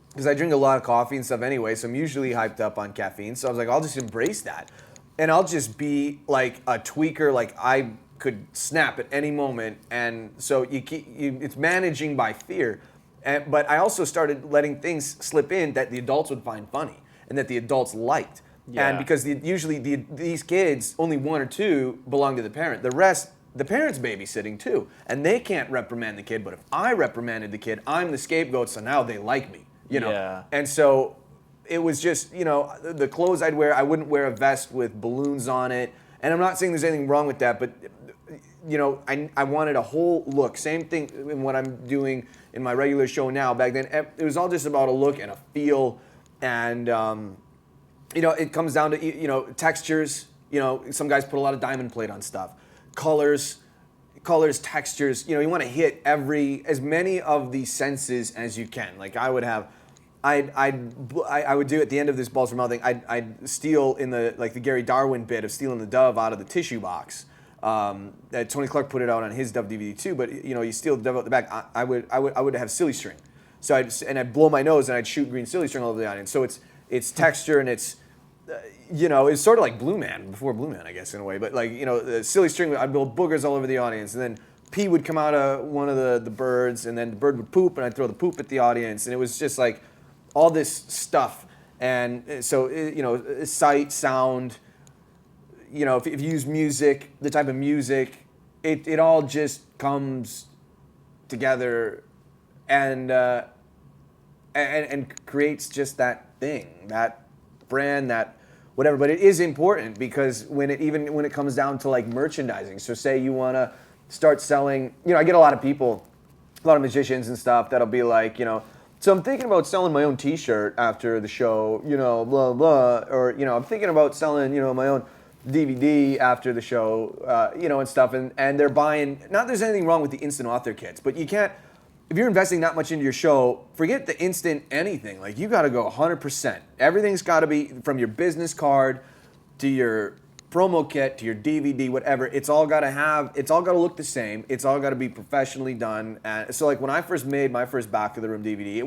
because I drink a lot of coffee and stuff anyway, so I'm usually hyped up on caffeine. So I was like, I'll just embrace that, and I'll just be like a tweaker. Like I could snap at any moment, and so it's managing by fear. But I also started letting things slip in that the adults would find funny and that the adults liked. Yeah. And because usually these kids, only one or two belong to the parent. The rest, the parent's babysitting too. And they can't reprimand the kid, but if I reprimanded the kid, I'm the scapegoat, so now they like me. Yeah. And so it was just, the clothes I'd wear, I wouldn't wear a vest with balloons on it. And I'm not saying there's anything wrong with that, but I wanted a whole look. Same thing in what I'm doing in my regular show now. Back then, it was all just about a look and a feel, and it comes down to textures. Some guys put a lot of diamond plate on stuff, colors, textures. You want to hit as many of the senses as you can. Like I would have. I would do at the end of this Balls for Mouth thing. I'd steal in the Gary Darwin bit of stealing the dove out of the tissue box. Tony Clark put it out on his Dove DVD too, but you steal the Dove out the back. I would have silly string, so I'd blow my nose and I'd shoot green silly string all over the audience. So it's texture and it's it's sort of like Blue Man before Blue Man, I guess, in a way. But the silly string, I'd build boogers all over the audience, and then pee would come out of one of the birds, and then the bird would poop, and I'd throw the poop at the audience, and it was just like all this stuff. And so sight, sound. If you use music, the type of music, it all just comes together and creates just that thing, that brand, that whatever. But it is important because when it comes down to like merchandising. So say you want to start selling, I get a lot of people, a lot of magicians and stuff that'll be like, so I'm thinking about selling my own T-shirt after the show, blah blah, or I'm thinking about selling, my own DVD after the show, and stuff, and they're buying. Not there's anything wrong with the instant author kits, but you can't. If you're investing that much into your show, forget the instant anything. Like you got to go 100%. Everything's got to be from your business card to your promo kit to your DVD, whatever. It's all got to look the same. It's all got to be professionally done. And so like when I first made my first Back of the Room DVD,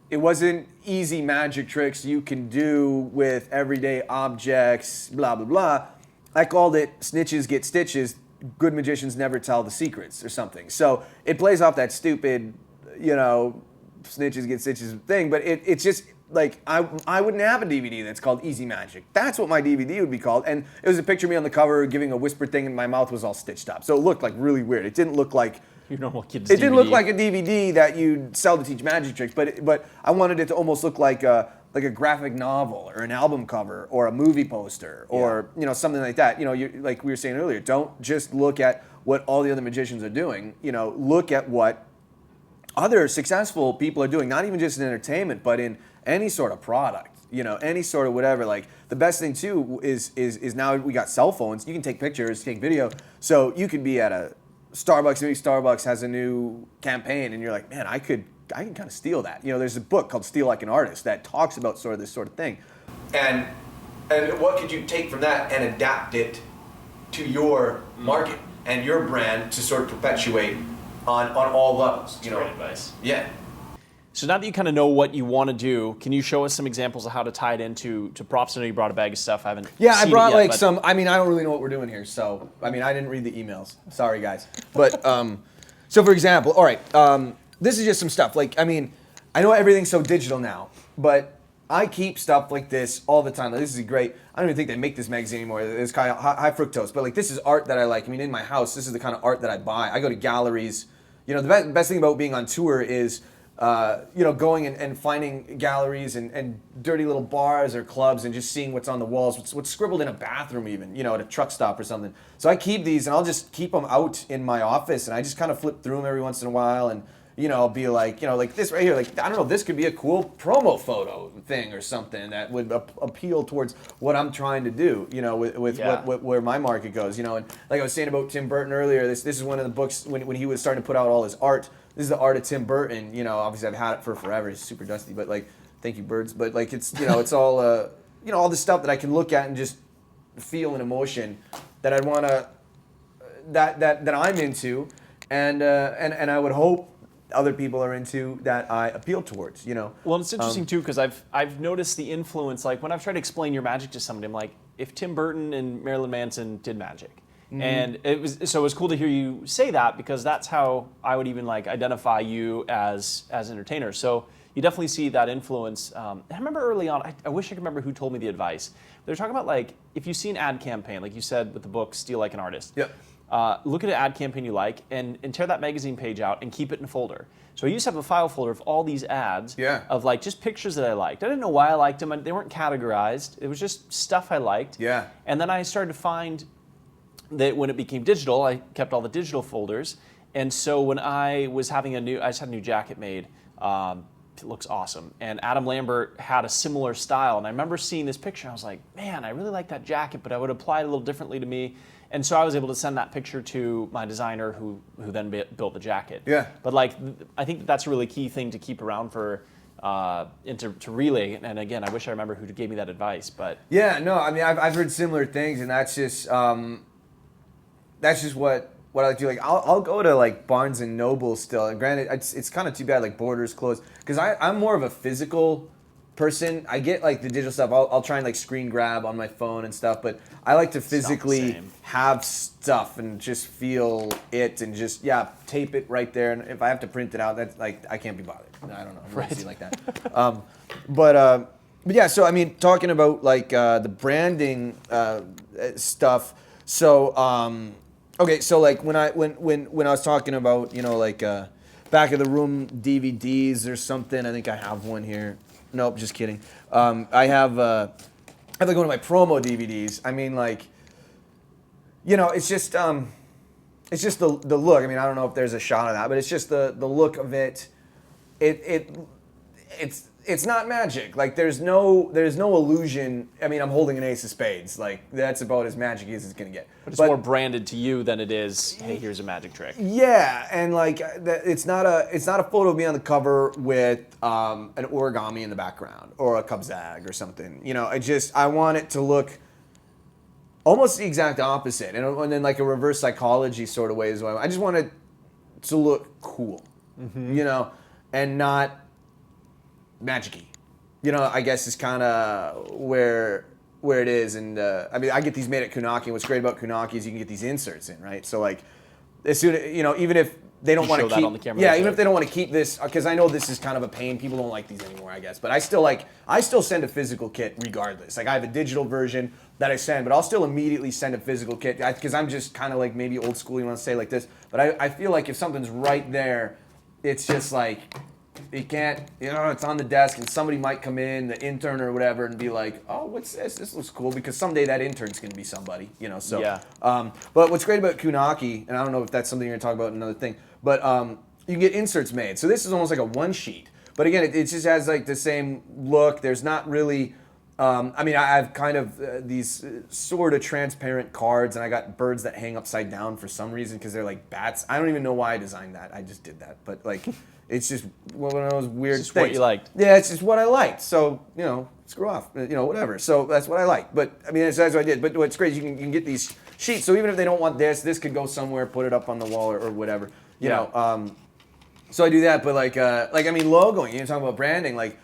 it wasn't easy magic tricks you can do with everyday objects, blah, blah, blah. I called it Snitches Get Stitches, Good Magicians Never Tell the Secrets or something. So it plays off that stupid, Snitches Get Stitches thing, but it's just like, I wouldn't have a DVD that's called Easy Magic. That's what my DVD would be called. And it was a picture of me on the cover giving a whispered thing and my mouth was all stitched up. So it looked like really weird. It didn't look like your normal kid's It DVD. didn't look like a DVD that you'd sell to teach magic tricks, but I wanted it to almost look like a graphic novel or an album cover or a movie poster or something like that. Like we were saying earlier, don't just look at what all the other magicians are doing. Look at what other successful people are doing, not even just in entertainment, but in any sort of product. Any sort of whatever. Like the best thing too is now we got cell phones. You can take pictures, take video, so you could be at a Starbucks, maybe Starbucks has a new campaign, and you're like, man, I can kind of steal that. There's a book called Steal Like an Artist that talks about sort of this sort of thing. And what could you take from that and adapt it to your market and your brand to sort of perpetuate on all levels? That's great advice. Yeah. So now that you kind of know what you want to do, can you show us some examples of how to tie it into props? I know you brought a bag of stuff. I haven't. Yeah, seen I brought it yet, like some. I don't really know what we're doing here, so I didn't read the emails. Sorry, guys. But so for example, all right, this is just some stuff. Like I know everything's so digital now, but I keep stuff like this all the time. Like, this is great. I don't even think they make this magazine anymore. It's kind of high fructose, but like this is art that I like. In my house, this is the kind of art that I buy. I go to galleries. The best thing about being on tour is. Going and finding galleries and dirty little bars or clubs and just seeing what's on the walls, what's scribbled in a bathroom even, at a truck stop or something. So I keep these and I'll just keep them out in my office and I just kind of flip through them every once in a while and, I'll be like, like this right here, like, I don't know, this could be a cool promo photo thing or something that would appeal towards what I'm trying to do, with where my market goes, and like I was saying about Tim Burton earlier, this is one of the books when he was starting to put out all his art. This is the art of Tim Burton. Obviously I've had it for forever. It's super dusty, but like, thank you, birds. But like, it's it's all all the stuff that I can look at and just feel an emotion that I want to that I'm into, and I would hope other people are into that I appeal towards, you know. Well, it's interesting too because I've noticed the influence. Like when I've tried to explain your magic to somebody, I'm like, if Tim Burton and Marilyn Manson did magic, and it was cool to hear you say that because that's how I would even like identify you as an entertainer. So you definitely see that influence. And I remember early on, I wish I could remember who told me the advice. They're talking about like if you see an ad campaign, like you said with the book Steal Like an Artist. Yep. Look at an ad campaign you like and tear that magazine page out and keep it in a folder. So I used to have a file folder of all these ads of like just pictures that I liked. I didn't know why I liked them. They weren't categorized. It was just stuff I liked. Yeah. And then I started to find that when it became digital, I kept all the digital folders. And so when I was having I just had a new jacket made. It looks awesome. And Adam Lambert had a similar style. And I remember seeing this picture. I was like, man, I really like that jacket, but I would apply it a little differently to me. And so I was able to send that picture to my designer who then built the jacket. Yeah. But like, I think that's a really key thing to keep around for, and to relay. And again, I wish I remember who gave me that advice, but. Yeah, no, I mean, I've heard similar things, and that's just what I like to do. Like, I'll go to like Barnes and Noble still. And granted, it's kind of too bad like Borders closed because I'm more of a physical person. I get like the digital stuff. I'll try and like screen grab on my phone and stuff, but I like to physically have stuff and just feel it and just tape it right there. And if I have to print it out, that's like I can't be bothered. I don't know. I'm lazy like that. But yeah. So I mean, talking about like the branding stuff. So okay. So like when I was talking about like back of the room DVDs or something. I think I have one here. Nope, just kidding. I have like one of my promo DVDs. I mean, like, it's just the look. I mean, I don't know if there's a shot of that, but it's just the look of it. It's not magic. Like there's no illusion. I mean, I'm holding an ace of spades. Like that's about as magic-y as it's gonna get. But it's more branded to you than it is, hey, here's a magic trick. Yeah, and like it's not a photo of me on the cover with an origami in the background or a kabzag or something. I want it to look almost the exact opposite, and then like a reverse psychology sort of way as well. I just want it to look cool, and not magic-y. I guess is kind of where it is. And I mean, I get these made at Kunaki. And what's great about Kunaki is you can get these inserts in, right? So like, as soon even if they don't want to keep, on the camera even if they don't want to keep this, because I know this is kind of a pain. People don't like these anymore, I guess. But I still send a physical kit regardless. Like I have a digital version that I send, but I'll still immediately send a physical kit because I'm just kind of like maybe old school. You want to say like this, but I feel like if something's right there, it's just like. You can't, it's on the desk and somebody might come in, the intern or whatever, and be like, oh, what's this? This looks cool, because someday that intern's going to be somebody, so. Yeah. But what's great about Kunaki, and I don't know if that's something you're going to talk about in another thing, but you can get inserts made. So this is almost like a one sheet. But again, it just has like the same look. There's not really, I mean, I have kind of these sort of transparent cards, and I got birds that hang upside down for some reason because they're like bats. I don't even know why I designed that. I just did that. But like... It's just one of those weird it's just things. What you liked. Yeah, it's just what I liked. So, screw off. Whatever. So that's what I liked. But, I mean, that's what I did. But what's great is you can get these sheets. So even if they don't want this could go somewhere, put it up on the wall or whatever. You know. So I do that. But, like I mean, logoing. You're talking about branding. Like,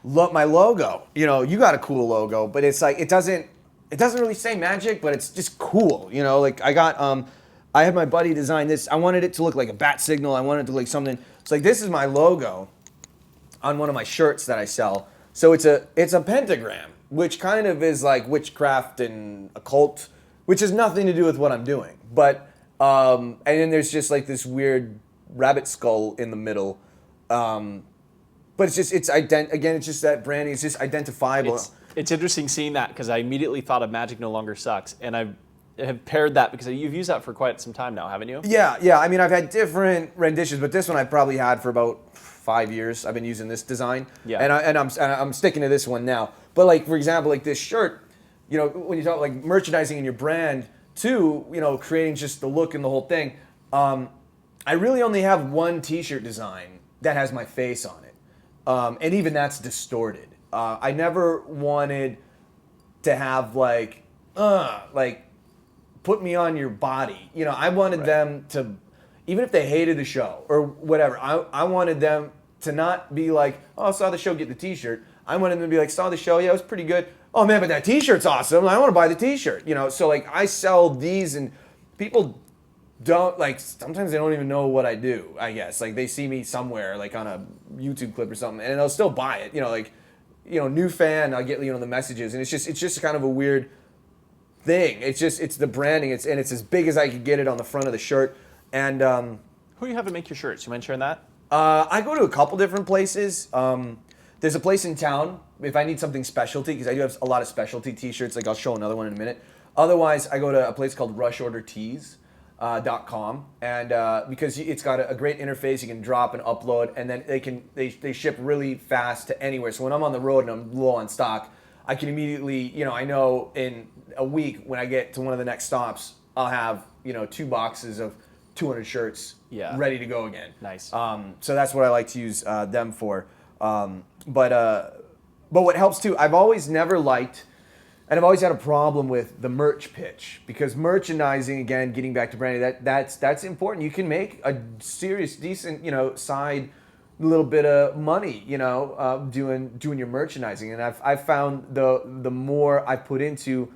my logo. You got a cool logo. But it's like, it doesn't really say magic, but it's just cool. Like, I had my buddy design this. I wanted it to look like a bat signal. I wanted it to look like something. It's like, this is my logo on one of my shirts that I sell. So it's a pentagram, which kind of is like witchcraft and occult, which has nothing to do with what I'm doing. But, and then there's just like this weird rabbit skull in the middle. But it's just, again, it's just that branding. It's just identifiable. It's interesting seeing that because I immediately thought of Magic No Longer Sucks. And I have paired that because you've used that for quite some time now, haven't you? Yeah. I mean, I've had different renditions, but this one I probably had for about 5 years. I've been using this design, and I'm sticking to this one now. But like, for example, like this shirt, when you talk like merchandising in your brand too, creating just the look and the whole thing. I really only have one T-shirt design that has my face on it, and even that's distorted. I never wanted to have like put me on your body. I wanted them to, even if they hated the show or whatever, I wanted them to not be like, oh, saw the show, get the t-shirt. I wanted them to be like, saw the show, yeah, it was pretty good. Oh man, but that t-shirt's awesome. I want to buy the t-shirt. So like I sell these and people don't like, sometimes they don't even know what I do, I guess. Like they see me somewhere like on a YouTube clip or something and they'll still buy it. New fan, I get, the messages and it's just kind of a weird thing. It's the branding. It's as big as I could get it on the front of the shirt. And Who do you have to make your shirts? You mind sharing that? I go to a couple different places. There's a place in town if I need something specialty, because I do have a lot of specialty t-shirts. Like I'll show another one in a minute. Otherwise, I go to a place called rushordertees.com, and because it's got a great interface, you can drop and upload, and then they ship really fast to anywhere. So when I'm on the road and I'm low on stock, I can immediately, I know in a week when I get to one of the next stops, I'll have 2 boxes of 200 shirts ready to go again. Nice. So that's what I like to use them for. But what helps too, I've always never liked, and I've always had a problem with the merch pitch, because merchandising, again, getting back to branding, that's important. You can make a serious, decent, side little bit of money, doing your merchandising. And I've found the more I put into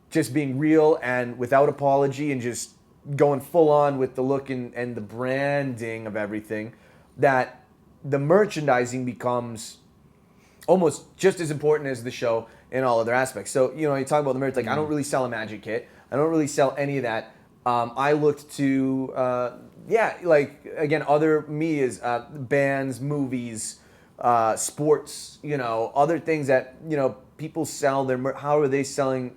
just being real and without apology and just going full on with the look and the branding of everything, that the merchandising becomes almost just as important as the show in all other aspects. So, you talk about the merch, like I don't really sell a magic kit. I don't really sell any of that. I looked to, again, other medias, bands, movies, sports, other things that, people sell how are they selling,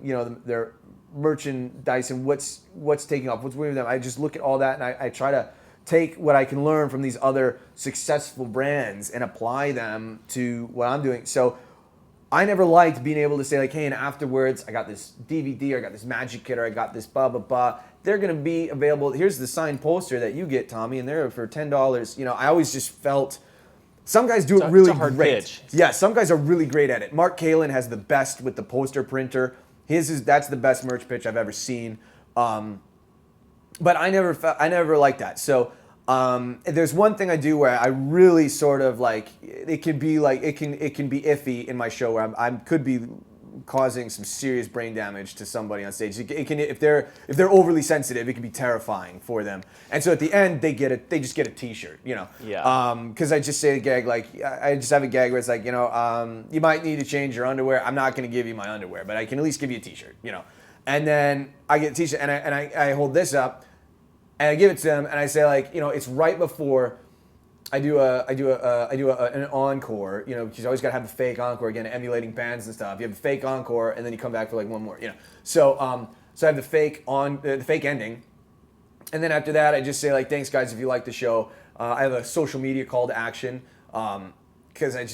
their merchandise and what's taking off, what's winning them. I just look at all that and I try to take what I can learn from these other successful brands and apply them to what I'm doing. So I never liked being able to say like, hey, and afterwards I got this DVD or I got this magic kit or I got this blah, blah, blah. They're going to be available. Here's the signed poster that you get, Tommy, and they're for $10. I always just felt some guys do it really great. Pitch. Yeah, some guys are really great at it. Mark Kalin has the best with the poster printer. That's the best merch pitch I've ever seen. But I never liked that. So there's one thing I do where I really sort of like it can be iffy in my show where I could be causing some serious brain damage to somebody on stage. It can if they're overly sensitive, it can be terrifying for them. And so at the end they just get a t-shirt, Yeah. Because I just say a gag like I just have a gag where it's like, you might need to change your underwear. I'm not going to give you my underwear, but I can at least give you a t-shirt, And then I get a t-shirt and I hold this up and I give it to them and I say like, it's right before I do an encore, because you always got to have the fake encore, again, emulating bands and stuff. You have the fake encore and then you come back for like one more, So I have the fake ending. And then after that, I just say like, thanks guys if you like the show. I have a social media call to action. Because I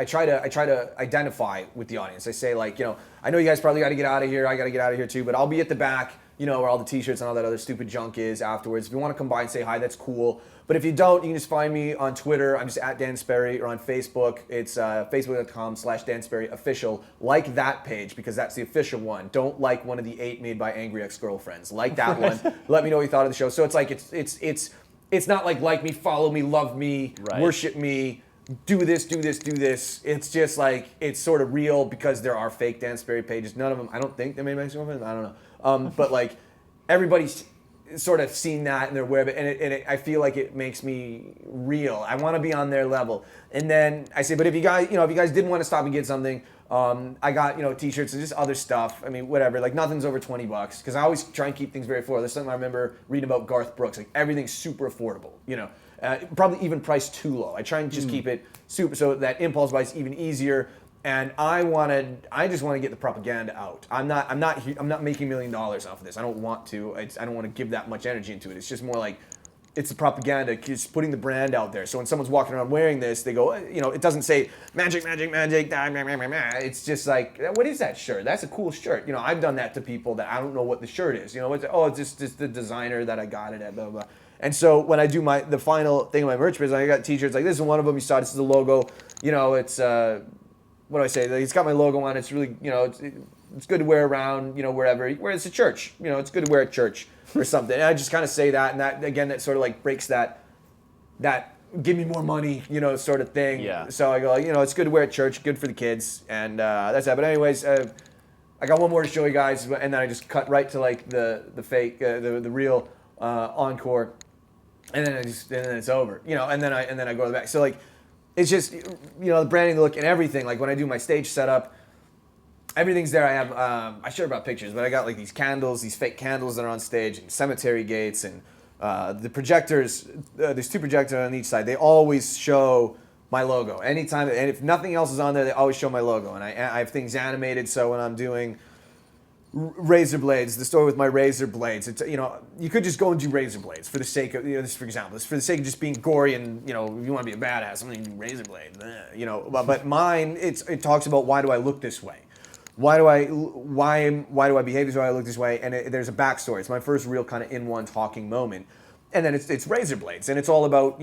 try to identify with the audience. I say like, I know you guys probably got to get out of here. I got to get out of here too, but I'll be at the back, where all the t-shirts and all that other stupid junk is afterwards. If you want to come by and say hi, that's cool. But if you don't, you can just find me on Twitter. I'm just at Dan Sperry, or on Facebook. It's facebook.com/Dan Sperry official. Like that page because that's the official one. Don't like one of the 8 made by angry ex-girlfriends. Like that one. Let me know what you thought of the show. So it's like it's not like me, follow me, love me, worship me. Do this. It's just like, it's sort of real because there are fake Dan Sperry pages. None of them, I don't think they're made by girlfriends. I don't know. But like everybody's sort of seen that and they're aware of it. And I feel like it makes me real. I want to be on their level. And then I say, but if you guys didn't want to stop and get something, I got, t-shirts and just other stuff. I mean, whatever, like nothing's over $20 because I always try and keep things very affordable. There's something I remember reading about Garth Brooks, like everything's super affordable, probably even priced too low. I try and just keep it super so that impulse buy is even easier. And I just want to get the propaganda out. I'm not making $1 million off of this. I don't want to. I don't want to give that much energy into it. It's just more like it's the propaganda, just putting the brand out there. So when someone's walking around wearing this, they go, it doesn't say magic. It's just like, what is that shirt? That's a cool shirt. I've done that to people that I don't know what the shirt is. It's just the designer that I got it at, blah, blah, blah. And so when I do the final thing of my merch business, I got t-shirts like this is one of them. You saw this is the logo. It's what do I say? Like, it's got my logo on it. It's really, it's good to wear around, wherever. Where it's a church, it's good to wear at church. or something. And I just kind of say that, and that again, that sort of like breaks that give me more money, sort of thing. Yeah. So I go, it's good to wear at church, good for the kids, and that's that. But anyways, I got one more to show you guys, and then I just cut right to like the fake, the real encore, and then it's over, and then I go to the back. So like, it's just the branding, the look, and everything. Like when I do my stage setup, everything's there. I have I sure brought pictures, but I got like these candles, these fake candles that are on stage, and cemetery gates, and the projectors. There's 2 projectors on each side. They always show my logo anytime, and if nothing else is on there, they always show my logo. And I have things animated, so when I'm doing razor blades, the story with my razor blades, it's you could just go and do razor blades for the sake of this, for example, this for the sake of just being gory, and you want to be a badass, I'm gonna do razor blades, but mine, it talks about why do I look this way. Why do I behave this way? I look this way, and there's a backstory. It's my first real kind of in one talking moment, and then it's razor blades, and it's all about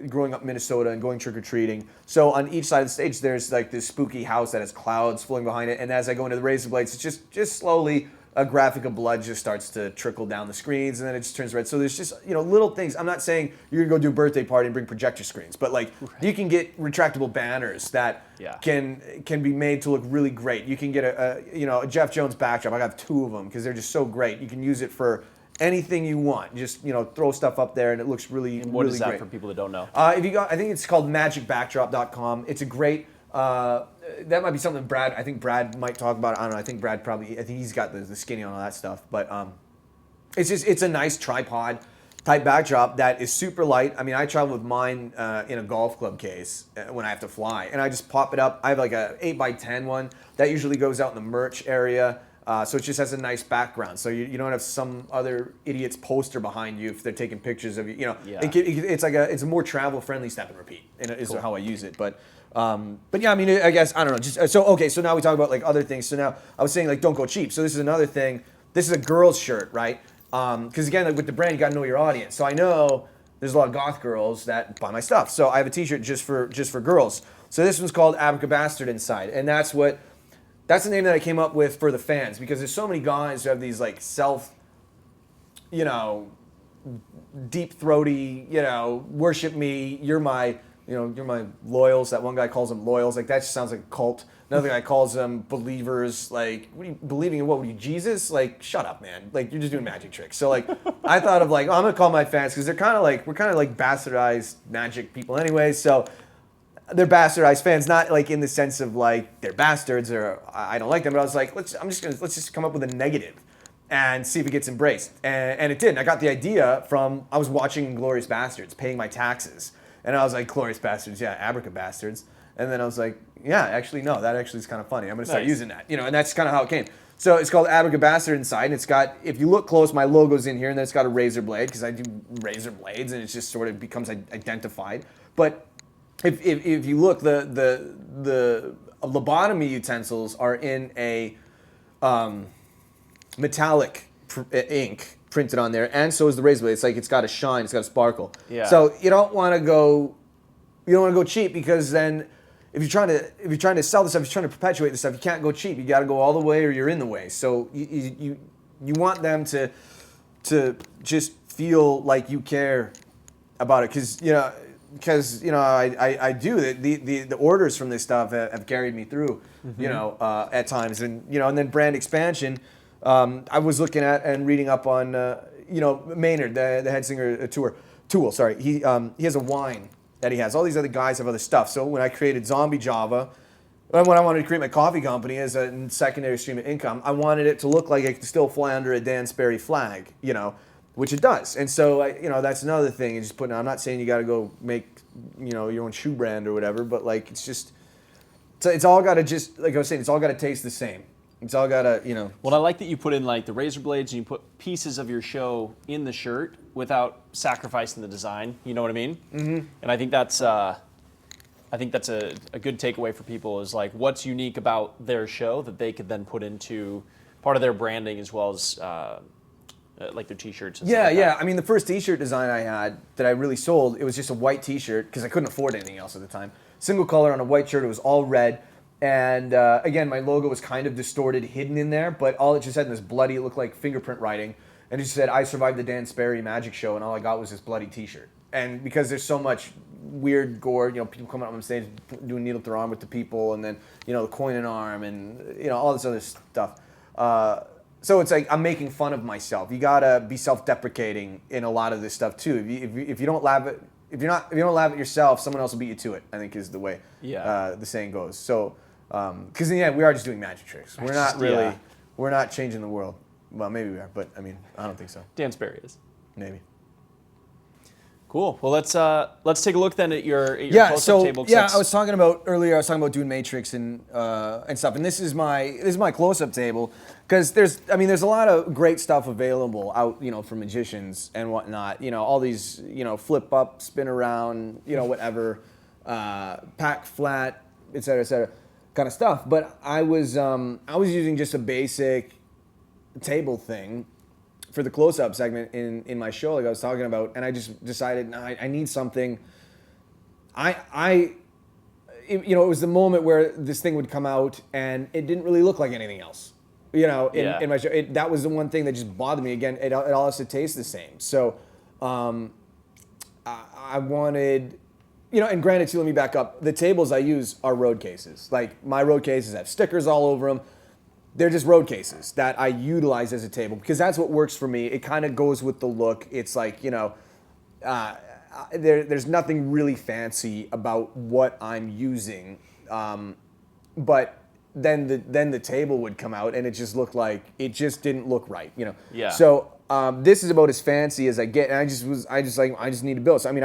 growing up in Minnesota and going trick or treating. So on each side of the stage, there's like this spooky house that has clouds floating behind it, and as I go into the razor blades, it's just slowly a graphic of blood just starts to trickle down the screens, and then it just turns red. So there's just little things. I'm not saying you're gonna go do a birthday party and bring projector screens, but like you can get retractable banners that can be made to look really great. You can get a Jeff Jones backdrop. I got 2 of them because they're just so great. You can use it for anything you want. Just throw stuff up there and it looks really. And what really is that great for people that don't know? I think it's called magicbackdrop.com. It's a great. That might be something I think Brad might talk about. I don't know. I think he's got the skinny on all that stuff. But it's a nice tripod type backdrop that is super light. I mean, I travel with mine in a golf club case when I have to fly, and I just pop it up. I have like a 8x10 one that usually goes out in the merch area. So it just has a nice background. So you don't have some other idiot's poster behind you if they're taking pictures of you. It's a more travel friendly step and repeat. Is how I use it. But yeah, I mean, I guess I don't know. So now we talk about like other things. So now I was saying like don't go cheap. So this is another thing. This is a girl's shirt, right? Because again, like with the brand, you got to know your audience. So I know there's a lot of goth girls that buy my stuff. So I have a T-shirt just for girls. So this one's called Abracabastard Inside, and that's the name that I came up with for the fans, because there's so many guys who have these like deep throaty, worship me, you're my loyals. That one guy calls them loyals. Like that just sounds like a cult. Another guy calls them believers. Like, what are you believing in? What were you, Jesus? Like, shut up, man. Like, you're just doing magic tricks. So like, I thought of like, I'm gonna call my fans because we're kind of like bastardized magic people anyway. So they're bastardized fans, not like in the sense of like they're bastards or I don't like them, but I was like, let's just come up with a negative and see if it gets embraced. And it did. And I got the idea from, I was watching Glorious Bastards, paying my taxes. And I was like, Glorious Bastards, yeah, Abracabastards. And then I was like, yeah, actually, no, that actually is kind of funny. I'm going to start using that. And that's kind of how it came. So it's called Abracabastard Inside, and it's got, if you look close, my logo's in here, and then it's got a razor blade, because I do razor blades, and it just sort of becomes identified. But if you look, the lobotomy utensils are in a metallic ink printed on there, and so is the razor blade. It's like it's got a shine, it's got a sparkle. Yeah. So you don't want to go cheap, because then if you're trying to sell this stuff, if you're trying to perpetuate this stuff, you can't go cheap. You got to go all the way, or you're in the way. So you want them to just feel like you care about it, because I do the orders from this stuff have carried me through, at times, and and then brand expansion. I was looking at and reading up on Maynard, the head singer Tool. Sorry, he has a wine that he has. All these other guys have other stuff. So when I created Zombie Java, when I wanted to create my coffee company as a secondary stream of income, I wanted it to look like it could still fly under a Dan Sperry flag, which it does. And so that's another thing. You just I'm not saying you got to go make your own shoe brand or whatever, but like it's all got to, just like I was saying, it's all got to taste the same. It's all got to, Well, I like that you put in like the razor blades and you put pieces of your show in the shirt without sacrificing the design. You know what I mean? Mm-hmm. And I think that's a good takeaway for people, is like what's unique about their show that they could then put into part of their branding, as well as like their T-shirts. And stuff like that. I mean, the first T-shirt design I had that I really sold, it was just a white T-shirt because I couldn't afford anything else at the time. Single color on a white shirt. It was all red. And again, my logo was kind of distorted, hidden in there, but all it just had in this bloody, it looked like fingerprint writing. and he said, I survived the Dan Sperry magic show, and all I got was this bloody T-shirt. And because there's so much weird gore, people coming up on stage doing needle through arm with the people, and then the coin and arm, and all this other stuff. So it's like I'm making fun of myself. You gotta be self-deprecating in a lot of this stuff too. If you don't laugh at if you don't laugh at yourself, someone else will beat you to it, I think is the way the saying goes. So because in the end we are just doing magic tricks. We're not really we're not changing the world. Well, maybe we are, but I mean I don't think so. Dan Sperry is. Maybe. Cool. Well, let's take a look then at your close-up table. I was talking about doing matrix and stuff, and this is my close-up table because there's a lot of great stuff available out for magicians and whatnot. All these flip up, spin around, whatever, pack flat, et cetera, kind of stuff. But I was using just a basic table thing for the close-up segment in my show, like I was talking about, and I just decided, I need something. It was the moment where this thing would come out, and it didn't really look like anything else. In my show, that was the one thing that just bothered me. Again, it all has to taste the same. So, I wanted, and granted, too, let me back up. The tables I use are road cases. Like my road cases have stickers all over them. They're just road cases that I utilize as a table because that's what works for me. It kind of goes with the look. It's like, there's nothing really fancy about what I'm using. But then the table would come out and it just looked like, it just didn't look right, Yeah. So this is about as fancy as I get. And I just need to build. So, I mean,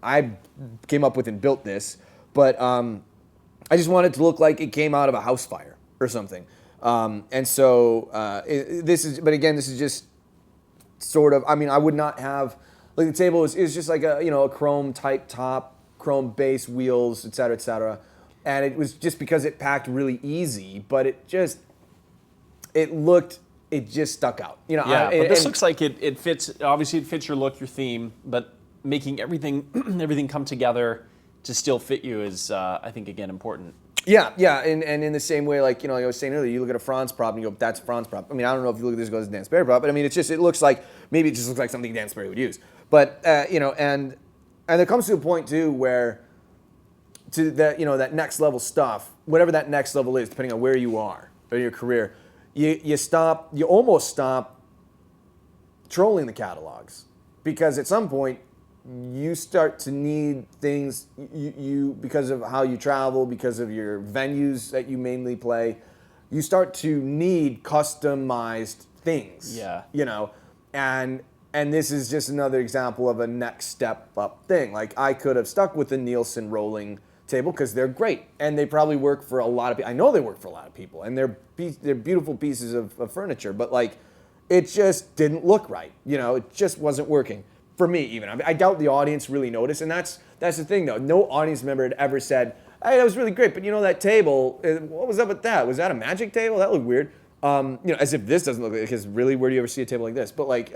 I came up with and built this, but I just wanted it to look like it came out of a house fire or something. This is just sort of, I would not have, like the table is just like a chrome type top, chrome base, wheels, et cetera. And it was just because it packed really easy, but it just stuck out. But this looks like it fits, obviously it fits your look, your theme, but making everything come together to still fit you is, I think, again, important. Yeah, and in the same way, like, I was saying earlier, you look at a Franz prop and you go, that's a Franz prop. I mean, I don't know if you look at this and go, it's a Dan Sperry prop, but I mean, it looks like something Dan Sperry would use. But, and there comes to a point too where, that next level stuff, whatever that next level is, depending on where you are in your career, you almost stop trolling the catalogs. Because at some point, you start to need things you because of how you travel, because of your venues that you mainly play, you start to need customized things. Yeah. And this is just another example of a next step up thing. Like I could have stuck with the Nielsen rolling table because they're great and they probably work for a lot of people. I know they work for a lot of people and they're beautiful pieces of furniture, but like it just didn't look right. It just wasn't working. For me, even. I doubt the audience really noticed, and that's the thing, though. No audience member had ever said, "Hey, that was really great, but that table, what was up with that? Was that a magic table? That looked weird." As if this doesn't look like, because really, where do you ever see a table like this? But like,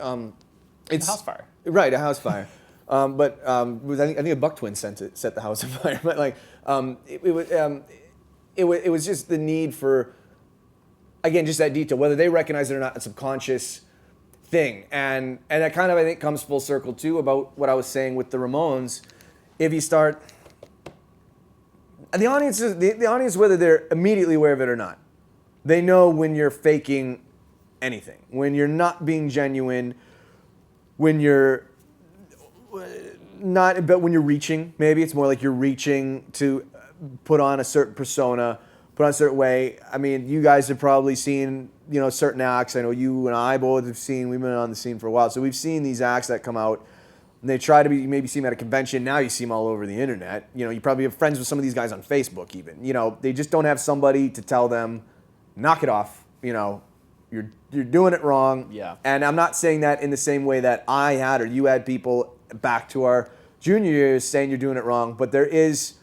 it's a house fire, right? A house fire. I think a buck twin set the house on fire. But like, it was just the need for, again, just that detail, whether they recognize it or not, a subconscious thing, and that kind of, I think, comes full circle too about what I was saying with the Ramones. If you start, the audience, whether they're immediately aware of it or not, they know when you're faking anything, when you're not being genuine, when you're not, but when you're reaching. Maybe it's more like you're reaching to put on a certain persona, put on a certain way. I mean, you guys have probably seen, certain acts. I know you and I both have seen, we've been on the scene for a while. So we've seen these acts that come out and they try to be, maybe see them at a convention. Now you see them all over the internet. You probably have friends with some of these guys on Facebook even. They just don't have somebody to tell them, knock it off. You're doing it wrong. Yeah. And I'm not saying that in the same way that I had or you had people back to our junior years saying you're doing it wrong. But there is,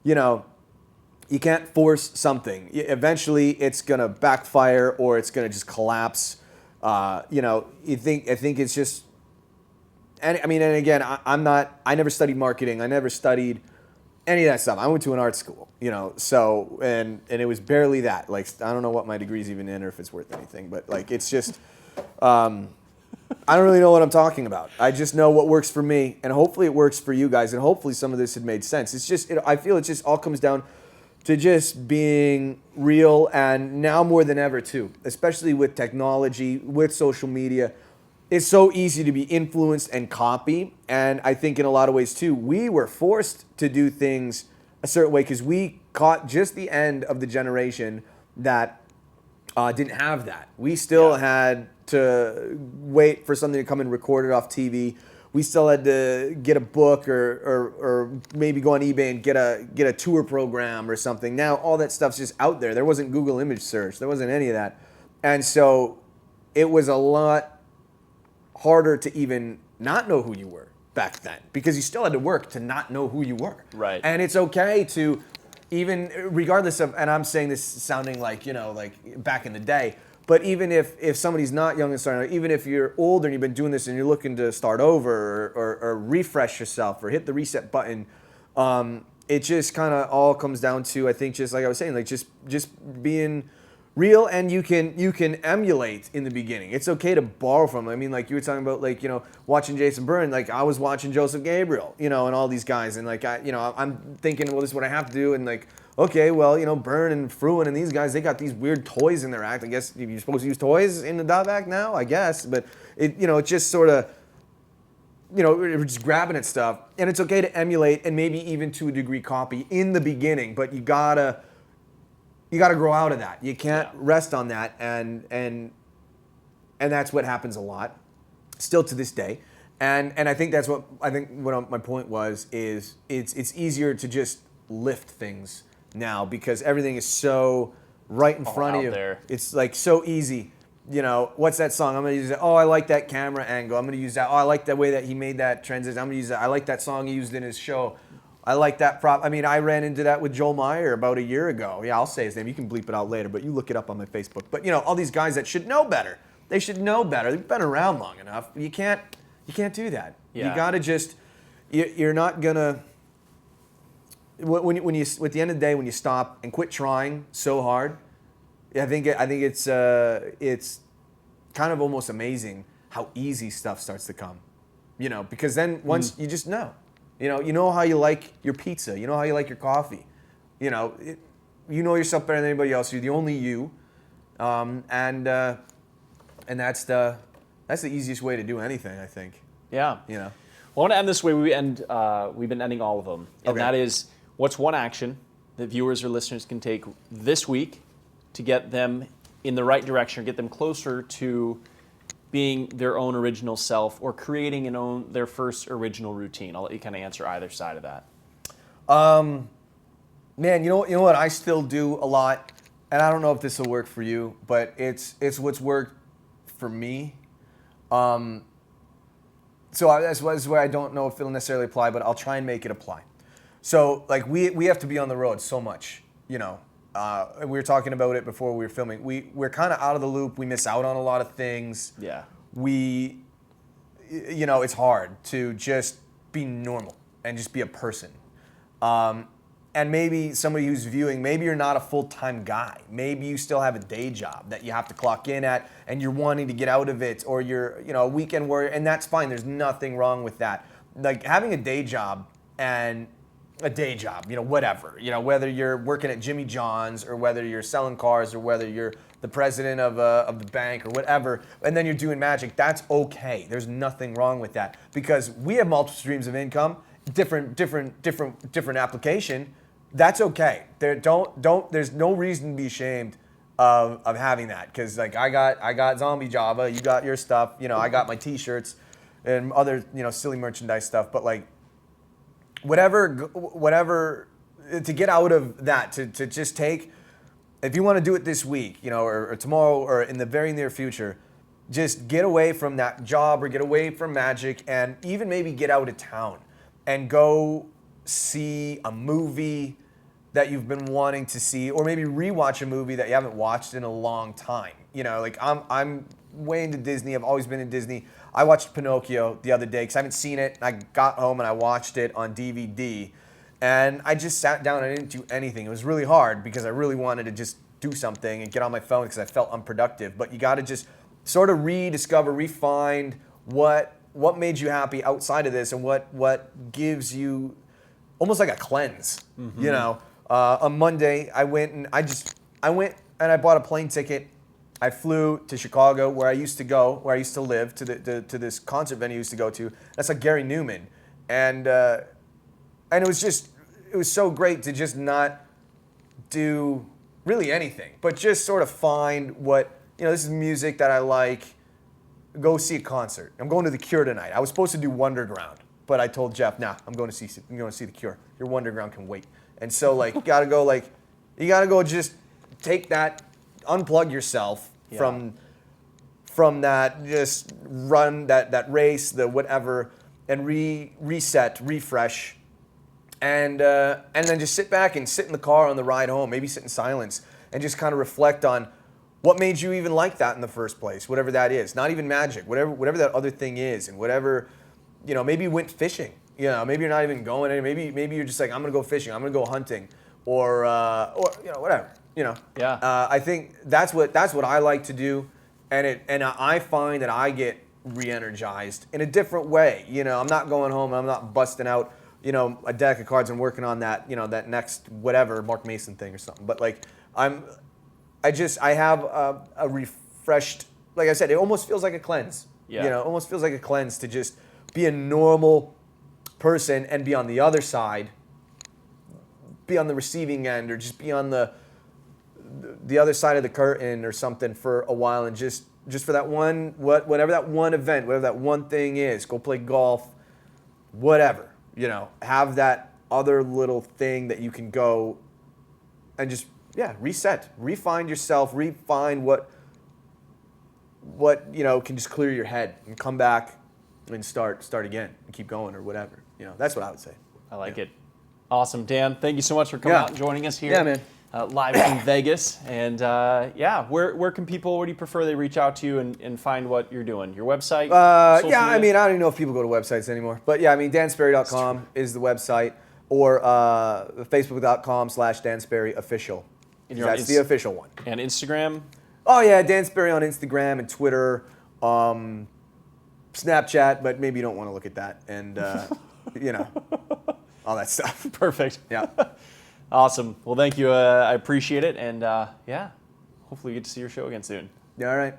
you can't force something. Eventually, it's gonna backfire or it's gonna just collapse. I think it's just, and again, I never studied marketing. I never studied any of that stuff. I went to an art school, so, and it was barely that. Like, I don't know what my degree's even in or if it's worth anything, but like, it's just, I don't really know what I'm talking about. I just know what works for me, and hopefully it works for you guys, and hopefully some of this had made sense. It's just, I feel it just all comes down to just being real, and now more than ever too, especially with technology, with social media. It's so easy to be influenced and copy, and I think in a lot of ways too, we were forced to do things a certain way because we caught just the end of the generation that didn't have that. We still had to wait for something to come and record it off TV. We still had to get a book or maybe go on eBay and get a tour program or something. Now all that stuff's just out there. There wasn't Google image search. There wasn't any of that. And so it was a lot harder to even not know who you were back then because you still had to work to not know who you were. Right. And it's okay to even regardless of, and I'm saying this sounding like, like back in the day, but even if somebody's not young and starting, even if you're older and you've been doing this and you're looking to start over or refresh yourself or hit the reset button, it just kind of all comes down to, I think, just like I was saying, like just being real, and you can emulate in the beginning. It's okay to borrow from them. I mean, like you were talking about, like, watching Jason Byrne. Like I was watching Joseph Gabriel, and all these guys, and like I'm thinking, well, this is what I have to do, and like, okay, well, Byrne and Fruin and these guys, they got these weird toys in their act. I guess you're supposed to use toys in the dub act now, I guess, but it just sort of, we're just grabbing at stuff, and it's okay to emulate and maybe even to a degree copy in the beginning, but you gotta grow out of that. You can't rest on that, and that's what happens a lot, still to this day. And I think that's what my point was is it's easier to just lift things now because everything is so right in front of you. There. It's like so easy. What's that song? I'm gonna use it. Oh, I like that camera angle. I'm gonna use that. Oh, I like the way that he made that transition. I'm gonna use that. I like that song he used in his show. I like that prop. I mean, I ran into that with Joel Meyer about a year ago. Yeah, I'll say his name. You can bleep it out later, but you look it up on my Facebook. But all these guys that should know better. They should know better. They've been around long enough. You can't do that. Yeah. You gotta just. You're not gonna. When you at the end of the day, when you stop and quit trying so hard, I think it's kind of almost amazing how easy stuff starts to come. Because then once you just know. You know how you like your pizza. You know how you like your coffee. You know yourself better than anybody else. You're the only you, and that's the easiest way to do anything, I think. Yeah. Well, I want to end this way. We've been ending all of them, and Okay. that is, what's one action that viewers or listeners can take this week to get them in the right direction, or get them closer to being their own original self or creating their first original routine? I'll let you kind of answer either side of that. Man, you know what I still do a lot, and I don't know if this will work for you, but it's what's worked for me. So that's where I don't know if it'll necessarily apply, but I'll try and make it apply. So like we have to be on the road so much, we were talking about it before we were filming. We're kind of out of the loop. We miss out on a lot of things. Yeah. It's hard to just be normal and just be a person. And maybe somebody who's viewing, maybe you're not a full-time guy. Maybe you still have a day job that you have to clock in at and you're wanting to get out of it, or you're, a weekend warrior, and that's fine. There's nothing wrong with that. Like having a day job and whatever, whether you're working at Jimmy John's or whether you're selling cars or whether you're the president of the bank or whatever, and then you're doing magic, that's okay. There's nothing wrong with that because we have multiple streams of income, different application. That's okay. There's no reason to be ashamed of having that, because like I got Zombie Java, you got your stuff, I got my T-shirts and other silly merchandise stuff, but like whatever to get out of that, to just take, if you want to do it this week, or tomorrow or in the very near future, just get away from that job or get away from magic and even maybe get out of town and go see a movie that you've been wanting to see, or maybe rewatch a movie that you haven't watched in a long time. Like I'm way into Disney. I've always been in Disney. I watched Pinocchio the other day because I haven't seen it. I got home and I watched it on DVD, and I just sat down and I didn't do anything. It was really hard because I really wanted to just do something and get on my phone because I felt unproductive. But you got to just sort of rediscover, refine what made you happy outside of this, and what gives you almost like a cleanse. You know, on Monday I went and I bought a plane ticket. I flew to Chicago, where I used to live, to this concert venue I used to go to. That's like Gary Newman, and it was so great to just not do really anything, but just sort of find what, this is music that I like. Go see a concert. I'm going to The Cure tonight. I was supposed to do Wonderground, but I told Jeff, nah, I'm going to see The Cure. Your Wonderground can wait. And so you gotta go just take that, unplug yourself from that, just run that race, the whatever, and reset, refresh, and then just sit back and sit in the car on the ride home, maybe sit in silence and just kind of reflect on what made you even like that in the first place, whatever that is. Not even magic, whatever that other thing is, and whatever, maybe you went fishing. Maybe you're not even going in. Maybe you're just like, I'm gonna go fishing, I'm gonna go hunting, or whatever. Yeah. I think that's what I like to do, and I find that I get re-energized in a different way. I'm not going home, I'm not busting out, a deck of cards and working on that, that next whatever Mark Mason thing or something. But I have a refreshed, like I said, it almost feels like a cleanse. Yeah. It almost feels like a cleanse to just be a normal person and be on the other side, be on the receiving end, or just be on the other side of the curtain or something for a while, and just for that one, whatever that one event, whatever that one thing is, go play golf, whatever, have that other little thing that you can go and just, reset, refine yourself, refine what can just clear your head and come back and start again and keep going or whatever. That's what I would say. I like it. Awesome, Dan. Thank you so much for coming out and joining us here. Yeah, man. Live from Vegas. And where can people, where do you prefer they reach out to you and find what you're doing? Your website? Social media? I don't even know if people go to websites anymore. But dansperry.com is the website, or facebook.com/dansperryofficial. That's the official one. And Instagram? Oh yeah, Dan Sperry on Instagram and Twitter, Snapchat, but maybe you don't want to look at that, and all that stuff. Perfect. Yeah. Awesome. Well, thank you. I appreciate it. And hopefully we get to see your show again soon. All right.